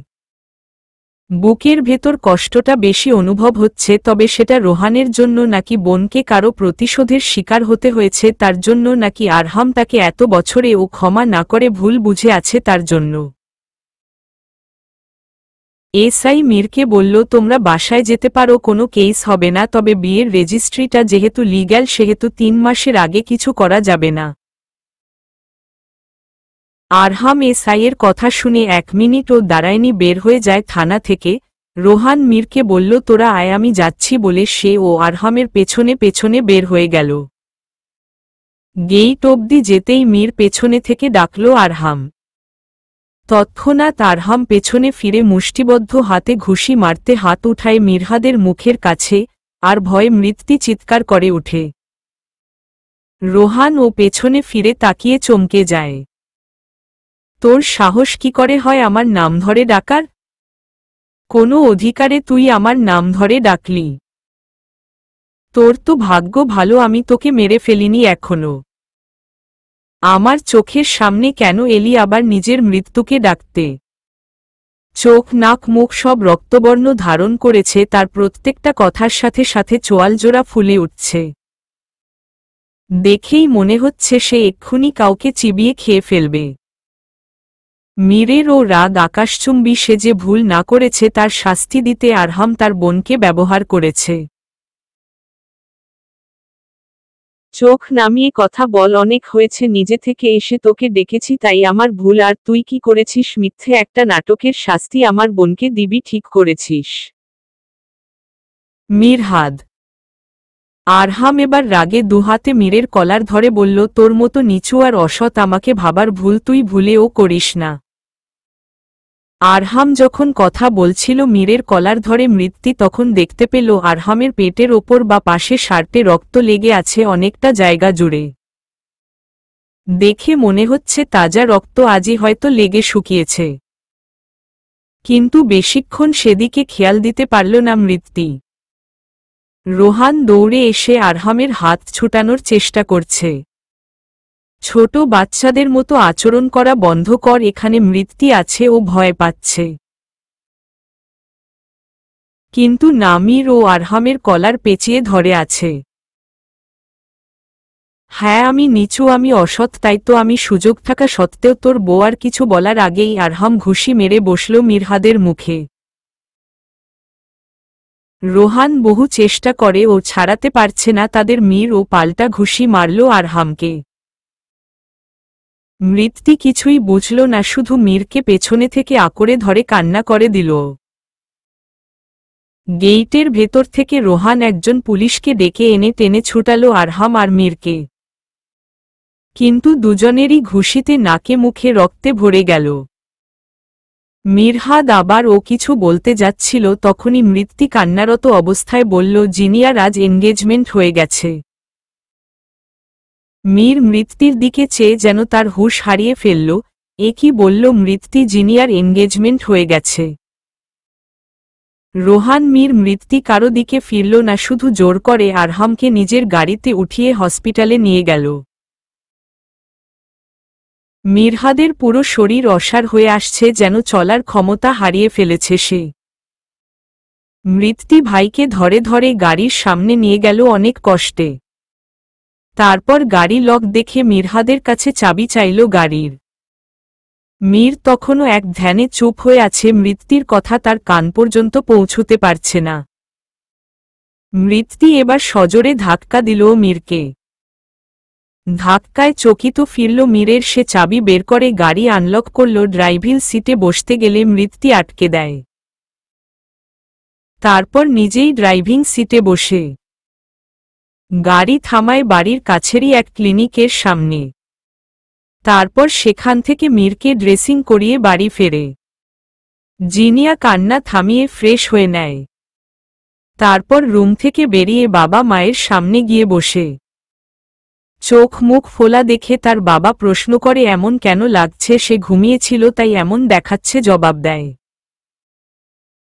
বুকের ভেতর কষ্টটা বেশি অনুভব হচ্ছে, তবে সেটা রোহানের জন্য নাকি বোনকে কারো প্রতিশোধের শিকার হতে হয়েছে তার জন্য, নাকি আরহাম তাকে এত বছরে ও ক্ষমা না করে ভুল বুঝে আছে তার জন্য। এসআই মীরকে বলল, তোমরা বাসায় যেতে পারো, কোনো কেস হবে না, তবে বিয়ের রেজিস্ট্রিটা যেহেতু লিগ্যাল সেহেতু 3 মাসের আগে কিছু করা যাবে না। আরহাম এসআইয়ের কথা শুনে 1 মিনিটও দাঁড়ায়নি, বের হয়ে যায় থানা থেকে। রোহান মীরকে বলল, তোরা আয়, আমি যাচ্ছি বলে সে ও আরহামের পেছনে পেছনে বের হয়ে গেল। গেইট অবধি যেতেই মীর পেছনে থেকে ডাকল, আরহাম। তৎক্ষণাৎ আরহাম পেছনে ফিরে মুষ্টিবদ্ধ হাতে ঘুষি মারতে হাত উঠায় মিরহাদের মুখের কাছে, আর ভয়ে মৃত্যু চিৎকার করে ওঠে। রোহান ও পেছনে ফিরে তাকিয়ে চমকে যায়। তোর সাহস কি করে হয় আমার নাম ধরে ডাকার? কোনো অধিকারে তুই আমার নাম ধরে ডাকলি? তোর তো ভাগ্য ভালো আমি তোকে মেরে ফেলিনি এখনো। আমার চোখের সামনে কেন এলি আবার নিজের মৃত্যুকে ডাকতে? চোখ নাক মুখ সব রক্তবর্ণ ধারণ করেছে, তার প্রত্যেকটা কথার সাথে সাথে চোয়ালজোড়া ফুলে উঠছে। দেখেই মনে হচ্ছে সে এক্ষুনি কাউকে চিবিয়ে খেয়ে ফেলবে। মীরের ও রাগ আকাশচুম্বী, সে যে ভুল না করেছে তার শাস্তি দিতে আরহাম তার বোনকে ব্যবহার করেছে। চোখ নামিয়ে কথা বল, অনেক হয়েছে, নিজে থেকে এসে তোকে ডেকেছি তাই আমার ভুল, আর তুই কি করেছিস? মিথ্যে একটা নাটকের শাস্তি আমার বোনকে দিবি, ঠিক করেছিস। মিরহাদ। আরহাম এবার রাগে দুহাতে মীরের কলার ধরে বলল, তোর মতো নিচু আর অসৎ আমাকে ভাবার ভুল তুই ভুলেও করিস না। আরহাম যখন কথা বলছিল মীরের কলার ধরে মৃত্যু তখন দেখতে পেল আরহামের পেটের ওপর বা পাশে শার্টে রক্ত লেগে আছে অনেকটা জায়গা জুড়ে। দেখে মনে হচ্ছে তাজা রক্ত আজই হয়তো লেগে শুকিয়েছে। কিন্তু বেশিক্ষণ সেদিকে খেয়াল দিতে পারল না মৃত্যু। রোহান দৌড়ে এসে আরহামের হাত ছুটানোর চেষ্টা করছে। ছোট বাচ্চাদের মতো আচরণ করা বন্ধ কর, এখানে মৃত্যু আছে ও ভয় পাচ্ছে। কিন্তু নামির ও আরহামের কলার পেঁচিয়ে ধরে আছে। হ্যাঁ আমি নিচু, আমি অসৎ, তাই তো আমি সুযোগ থাকা সত্ত্বেও তোর বউ। আর কিছু বলার আগেই আরহাম ঘুষি মেরে বসল মিরহাদের মুখে। রোহান বহু চেষ্টা করে ও ছাড়াতে পারছে না তাদের মীর ও পাল্টা ঘুষি মারল আরহামকে। মৃত্যু কিছুই বুঝল না, শুধু মীরকে পেছনে থেকে আঁকড়ে ধরে কান্না করে দিল। গেইটের ভেতর থেকে রোহান একজন পুলিশকে ডেকে এনে টেনে ছুটাল আরহাম আর মীরকে। কিন্তু দুজনেরই ঘুষিতে নাকে মুখে রক্তে ভরে গেল। মিরহাদ আবার ও কিছু বলতে যাচ্ছিল, তখনই মৃত্যু কান্নারত অবস্থায় বলল, জিনিয়ার আজ এনগেজমেন্ট হয়ে গেছে। মীর মৃত্যুর দিকে চেয়ে যেন তার হুঁশ হারিয়ে ফেলল। এ কি বলল মৃত্যু? জিনিয়ার এনগেজমেন্ট হয়ে গেছে? রোহান মীর মৃত্যু কারো দিকে ফিরল না, শুধু জোর করে আরহামকে নিজের গাড়িতে উঠিয়ে হসপিটালে নিয়ে গেল। মিরহাদের পুরো শরীর অসাড় হয়ে আসছে, যেন চলার ক্ষমতা হারিয়ে ফেলেছে সে। মৃত্যু ভাইকে ধরে ধরে গাড়ির সামনে নিয়ে গেল অনেক কষ্টে। তারপর গাড়ি লক দেখে মিরহাদের কাছে চাবি চাইল গাড়ির। মীর তখনও এক ধ্যানে চুপ হয়ে আছে, মৃত্যুর কথা তার কান পর্যন্ত পৌঁছতে পারছে না। মৃত্যু এবার সজোরে ধাক্কা দিল মীরকে। ধাক্কায় চকিত ফিরল মীরের, সে চাবি বের করে গাড়ি আনলক করল। ড্রাইভিং সিটে বসতে গেলে মৃত্যু আটকে দেয়। তারপর নিজেই ড্রাইভিং সিটে বসে গাড়ি থামায় বাড়ির কাছেরই এক ক্লিনিকের সামনে। তারপর সেখান থেকে মীরকে ড্রেসিং করিয়ে বাড়ি ফেরে। জিনিয়া কান্না থামিয়ে ফ্রেশ হয়ে নেয়। তারপর রুম থেকে বেরিয়ে বাবা মায়ের সামনে গিয়ে বসে। চোখ মুখ ফোলা দেখে তার বাবা প্রশ্ন করে এমন কেন লাগছে, সে ঘুমিয়েছিল তাই এমন দেখাচ্ছে জবাব দেয়।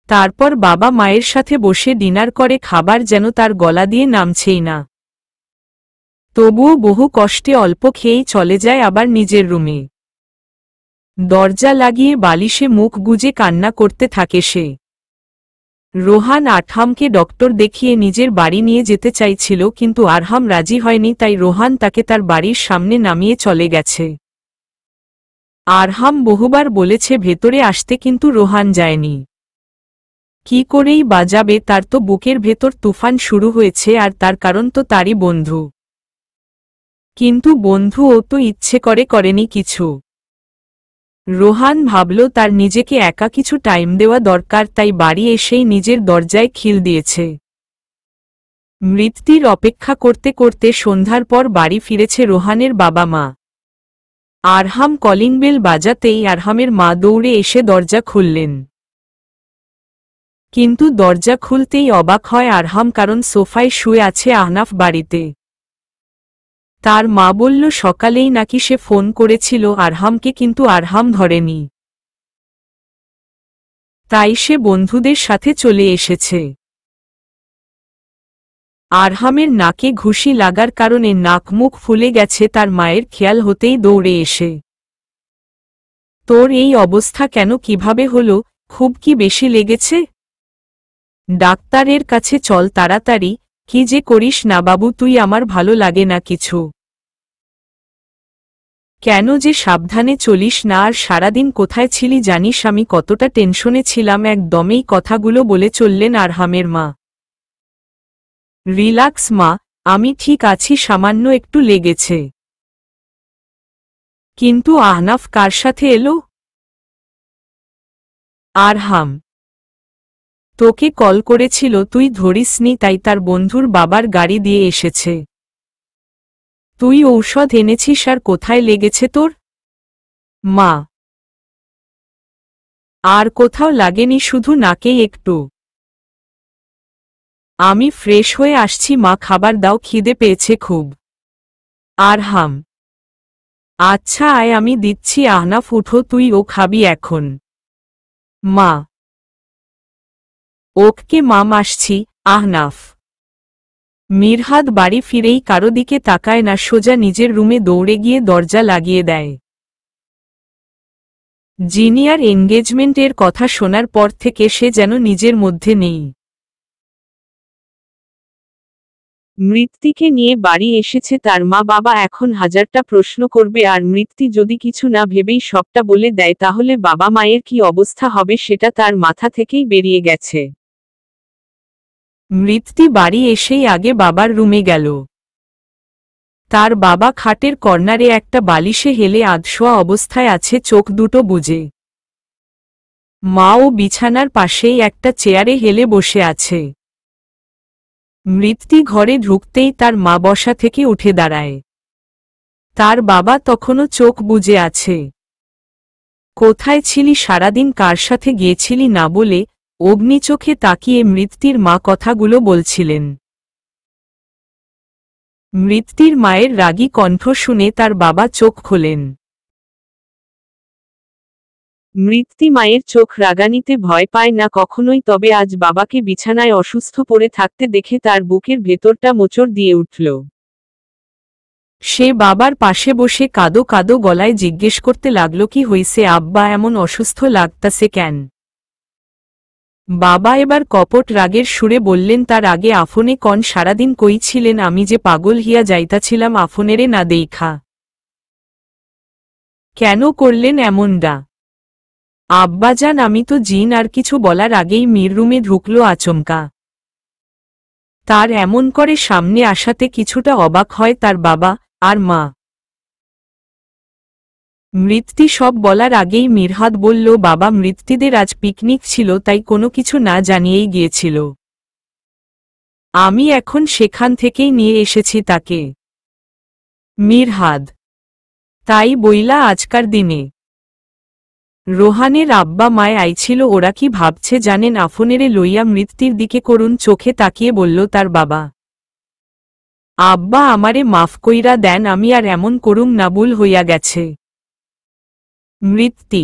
তারপর বাবা মায়ের সাথে বসে ডিনার করে, খাবার যেন তার গলা দিয়ে নামছেই না। তবুও বহু কষ্টে অল্প খেয়েই চলে যায় আবার নিজের রুমে। দরজা লাগিয়ে বালিশে মুখ গুজে কান্না করতে থাকে সে। রোহান আরহামকে ডক্টর দেখিয়ে নিজের বাড়ি নিয়ে যেতে চাইছিল, কিন্তু আরহাম রাজি হয়নি, তাই রোহান তাকে তার বাড়ির সামনে নামিয়ে চলে গেছে। আরহাম বহুবার বলেছে ভেতরে আসতে, কিন্তু রোহান যায়নি। কি করেই বা যাবে, তার তো বুকের ভেতর তুফান শুরু হয়েছে, আর তার কারণ তো তারই বন্ধু। কিন্তু বন্ধু ও তো ইচ্ছে করে করেনি কিছু। রোহান ভাবল তার নিজেকে একা কিছু টাইম দেওয়া দরকার, তাই বাড়ি এসেই নিজের দরজায় খিল দিয়েছে। মৃত্যুর অপেক্ষা করতে করতে সন্ধ্যার পর বাড়ি ফিরেছে রোহানের বাবা মা। আরহাম কলিং বেল বাজাতেই আরহামের মা দৌড়ে এসে দরজা খুললেন। কিন্তু দরজা খুলতেই অবাক হয় আরহাম, কারণ সোফায় শুয়ে আছে আহনাফ বাড়িতে। তার মা বলল সকালেই নাকি সে ফোন করেছিল আরহামকে, কিন্তু আরহাম ধরেনি, তাই সে বন্ধুদের সাথে চলে এসেছে। আরহামের নাকে ঘুষি লাগার কারণে নাক মুখ ফুলে গেছে, তার মায়ের খেয়াল হতেই দৌড়ে এসে, তোর এই অবস্থা কেন, কিভাবে হলো, খুব কি বেশি লেগেছে? ডাক্তারের কাছে চল তাড়াতাড়ি। কি যে করিস না বাবু তুই, আমার ভালো লাগে না কিছু। কেন যে সাবধানে চলিস না, আর সারাদিন কোথায় ছিলি জানিস আমি কতটা টেনশনে ছিলাম, একদমই কথাগুলো বলে চললেন আরহামের মা। রিল্যাক্স মা, আমি ঠিক আছি, সামান্য একটু লেগেছে। কিন্তু আহনাফ কার সাথে এলো? আরহাম তোকে কল করেছিল, তুই ধরিসনি, তাই তার বন্ধুর বাবার গাড়ি দিয়ে এসেছে। তুই ঔষধ এনেছিস, আর কোথায় লেগেছে তোর? মা আর কোথাও লাগেনি, শুধু নাকেই একটু। আমি ফ্রেশ হয়ে আসছি মা, খাবার দাও, খিদে পেয়েছে খুব। আরহাম আচ্ছা আয় আমি দিচ্ছি। আহনাফ উঠো, তুই ও খাবি এখন। মা ওকে মাম আসছি। আহনাফ মিরহাদ বাড়ি ফিরেই কারো দিকে তাকায় না, সোজা নিজের রুমে দৌড়ে গিয়ে দরজা লাগিয়ে দেয়। জিনিয়ার এনগেজমেন্টের কথা শোনার পর থেকে সে যেন নিজের মধ্যে নেই। মৃত্তিকে নিয়ে বাড়ি এসেছে তার মা বাবা, এখন হাজারটা প্রশ্ন করবে, আর মৃত্তি যদি কিছু না ভেবেই সবটা বলে দেয় তাহলে বাবা মায়ের কি অবস্থা হবে সেটা তার মাথা থেকেই বেরিয়ে গেছে। মৃত্তি বাড়ি এসেই আগে বাবার রুমে গেল। তার বাবা খাটের কর্নারে একটা বালিশে হেলে আধশোয়া অবস্থায় আছে, চোখ দুটো বুজে। মাও বিছানার পাশেই একটা চেয়ারে হেলে বসে আছে। মৃত্তি ঘরে ঢুকতেই তার মা বসা থেকে উঠে দাঁড়ায়। তার বাবা তখনও চোখ বুজে আছে। কোথায় ছিলি সারাদিন, কার সাথে গিয়েছিলি না বলে অগ্নিচোখে তাকিয়ে মৃত্তির মা কথাগুলো বলছিলেন। মৃত্তির মায়ের রাগী কণ্ঠ শুনে তার বাবা চোখ খোলেন। মৃত্তি মায়ের চোখ রাগানিতে ভয় পায় না কখনোই, তবে আজ বাবাকে বিছানায় অসুস্থ পড়ে থাকতে দেখে তার বুকের ভেতরটা মোচড় দিয়ে উঠল। সে বাবার পাশে বসে কাদো কাদো গলায় জিজ্ঞেস করতে লাগল, কি হইছে আব্বা, এমন অসুস্থ লাগতাছে কেন? বাবা এবার কপট রাগের সুরে বললেন, তার আগে আফনে কন সারাদিন কই ছিলেন, আমি যে পাগল হিয়া যাইতাছিলাম আফনেরে না দেইখা। কেন করলেন এমনটা? আব্বাজান আমি তো জিন। আর কিছু বলার আগেই মীর রুমে ঢুকল আচমকা। তার এমন করে সামনে আসাতে কিছুটা অবাক হয় তার বাবা আর মা। মৃত্তি সব বলার আগেই মিরহাদ বলল, বাবা মৃত্তিদের আজ পিকনিক ছিল, তাই কোনো কিছু না জানিয়েই গিয়েছিল। আমি এখন সেখান থেকেই নিয়ে এসেছি তাকে। মিরহাদ তাই বইলা আজকার দিনে রোহানের আব্বা মায় আইছিল। ওরা কি ভাবছে জানেন? আফনেরে লইয়া মৃত্যুর দিকে করুণ চোখে তাকিয়ে বলল তার বাবা, আব্বা আমারে মাফ কইরা দেন, আমি আর এমন করুম না, ভুল হইয়া গেছে। মৃত্যু,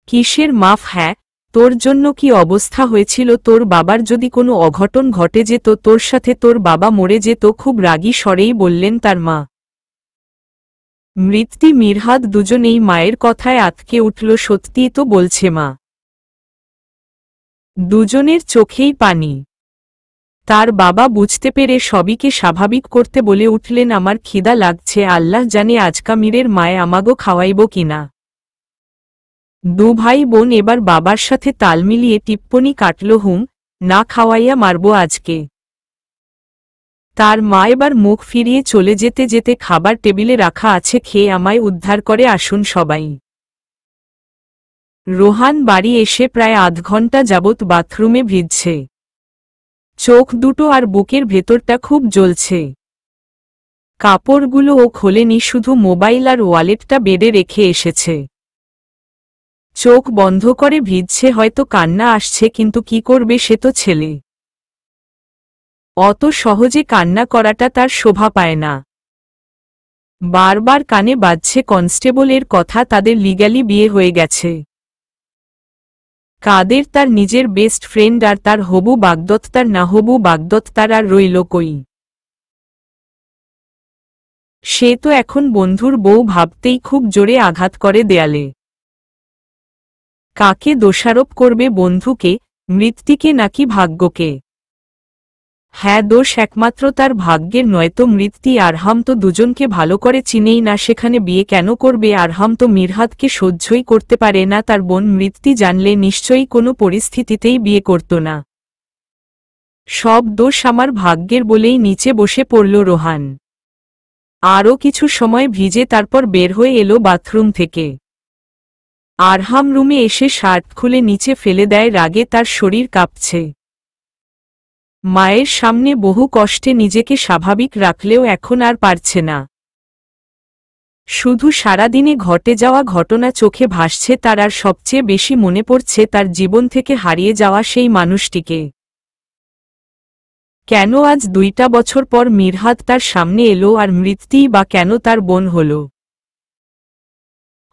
কিসের মাফ? হ্যাঁ, তোর জন্য কি অবস্থা হয়েছিল? তোর বাবার যদি কোনো অঘটন ঘটে যেত, তোর সাথে তোর বাবা মরে যেত, খুব রাগী স্বরেই বললেন তার মা। মৃত্যু মিরহাদ দুজনেই মায়ের কথায় আতকে উঠল। সত্যিই তো বলছে মা। দুজনের চোখেই পানি। তার বাবা বুঝতে পেরে সবিকে স্বাভাবিক করতে বলে উঠলেন, আমার খিদা লাগছে, আল্লাহ জানে আজকা মীরের মায়ে আমাগো খাওয়াইব কিনা। দু ভাই বোন এবার বাবার সাথে তাল মিলিয়ে টিপ্পনি কাটল, না খাওয়াইয়া মারব আজকে। তার মা এবার মুখ ফিরিয়ে চলে যেতে যেতে, খাবার টেবিলে রাখা আছে, খেয়ে আমায় উদ্ধার করে আসুন সবাই। রোহান বাড়ি এসে প্রায় আধ ঘন্টা যাবৎ বাথরুমে ভিজছে। চোখ দুটো আর বুকের ভেতরটা খুব জ্বলছে। কাপড়গুলো ও খোলেনি, শুধু মোবাইল আর ওয়ালেটটা বেডে রেখে এসেছে। চোখ বন্ধ করে ভিজছে, হয়তো কান্না আসছে, কিন্তু কি করবে, সে তো ছেলে। অত সহজে কান্না করাটা তার শোভা পায় না। বারবার কানে বাজছে কনস্টেবলের কথা, তাদের লিগ্যালি বিয়ে হয়ে গেছে। কাদের? তার নিজের বেস্ট ফ্রেন্ড আর তার হবু বাগদত্তার না হবু বাগদত্তার আর রইল কই? সে তো এখন বন্ধুর বউ ভাবতেই খুব জোরে আঘাত করে দেয়ালে। কাকে দোষারোপ করবে? বন্ধুকে, মৃত্যুকে, নাকি ভাগ্যকে? হ্যাঁ, দোষ একমাত্র তার ভাগ্যের, নয়তো মৃত্যু। আরহাম তো দুজনকে ভালো করে চিনেই না, সেখানে বিয়ে কেন করবে? আরহাম তো মিরহাদকে সহ্যই করতে পারে না। তার বোন মৃত্যু জানলে নিশ্চয়ই কোনো পরিস্থিতিতেই বিয়ে করত না। সব দোষ আমার ভাগ্যের বলেই নিচে বসে পড়ল রোহান। আরও কিছু সময় ভিজে তারপর বের হয়ে এলো বাথরুম থেকে। আরহাম রুমে এসে শার্ট খুলে নিচে ফেলে দেয়, রাগে তার শরীর কাঁপছে। মায়ের সামনে বহু কষ্টে নিজেকে স্বাভাবিক রাখলেও এখন আর পারছে না। শুধু সারাদিনে ঘটে যাওয়া ঘটনা চোখে ভাসছে তার, আর সবচেয়ে বেশি মনে পড়ছে তার জীবন থেকে হারিয়ে যাওয়া সেই মানুষটিকে। কেন আজ 2টা বছর পর মিরহাদ তার সামনে এলো, আর মৃত্যুই বা কেন তার বোন হল?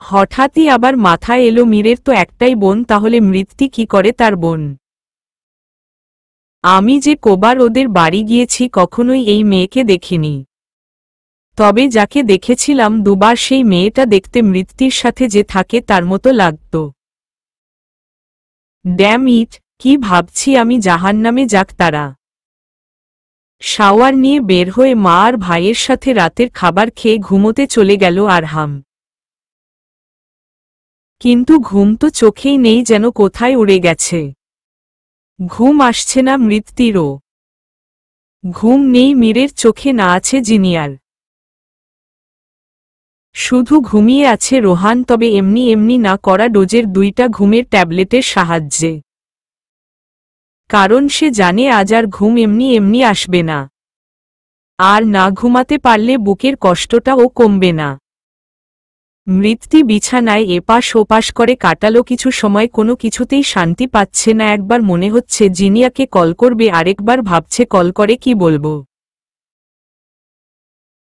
হঠাৎই আবার মাথায় এলো মীরের তো একটাই বোন, তাহলে মৃত্যু কি করে তার বোন? আমি যে কবার ওদের বাড়ি গিয়েছি কখনোই এই মেয়েকে দেখিনি। তবে যাকে দেখেছিলাম দুবার, সেই মেয়েটা দেখতে মৃত্যুর সাথে যে থাকে তার মতো লাগত। ড্যাম ইট, কি ভাবছি আমি, জাহান্নামে যাক তারা। শাওয়ার নিয়ে বের হয়ে মা আর ভাইয়ের সাথে রাতের খাবার খেয়ে ঘুমোতে চলে গেল আরহাম। কিন্তু ঘুম তো চোখেই নেই, যেন কোথায় উড়ে গেছে। ঘুম আসছে না মৃত্যুরও। ঘুম নেই মীরের চোখে, না আছে জিনিয়ার। শুধু ঘুমিয়ে আছে রোহান, তবে এমনি এমনি না, করা ডোজের 2টা ঘুমের ট্যাবলেটের সাহায্যে। কারণ সে জানে আজ আর ঘুম এমনি এমনি আসবে না। আর না ঘুমাতে পারলে বুকের কষ্টটাও কমবে না। মৃত্যু বিছানায় এপাশ ওপাশ করে কাটালো কিছু সময়, কোনো কিছুতেই শান্তি পাচ্ছে না। একবার মনে হচ্ছে জিনিয়াকে কল করবে, আরেকবার ভাবছে কল করে কি বলবো।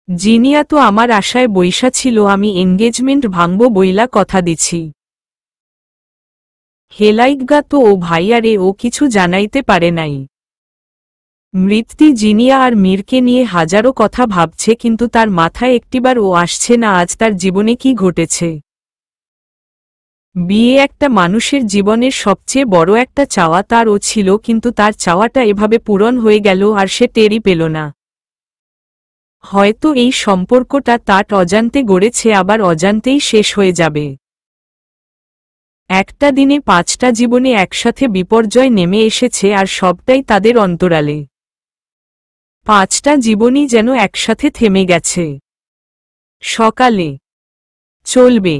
জিনিয়া তো আমার আশায় বইসা ছিল, আমি এনগেজমেন্ট ভাঙব বইলা কথা দিছি। হেলাইগা তো ও ভাইয়ারে, ও কিছু জানাইতে পারে নাই। মৃত্যু জিনিয়া আর মীরকে নিয়ে হাজারো কথা ভাবছে, কিন্তু তার মাথায় একটিবার ও আসছে না আজ তার জীবনে কি ঘটেছে। বিয়ে একটা মানুষের জীবনের সবচেয়ে বড় একটা চাওয়া, তার ও ছিল, কিন্তু তার চাওয়াটা এভাবে পূরণ হয়ে গেল আর সে টেরই পেল না। হয়তো এই সম্পর্কটা তার অজান্তে গড়েছে, আবার অজান্তেই শেষ হয়ে যাবে। একটা দিনে 5টা জীবনে একসাথে বিপর্যয় নেমে এসেছে, আর সবটাই তাদের অন্তরালে। 5টা জীবনই যেন একসাথে থেমে গেছে। সকালে চলবে।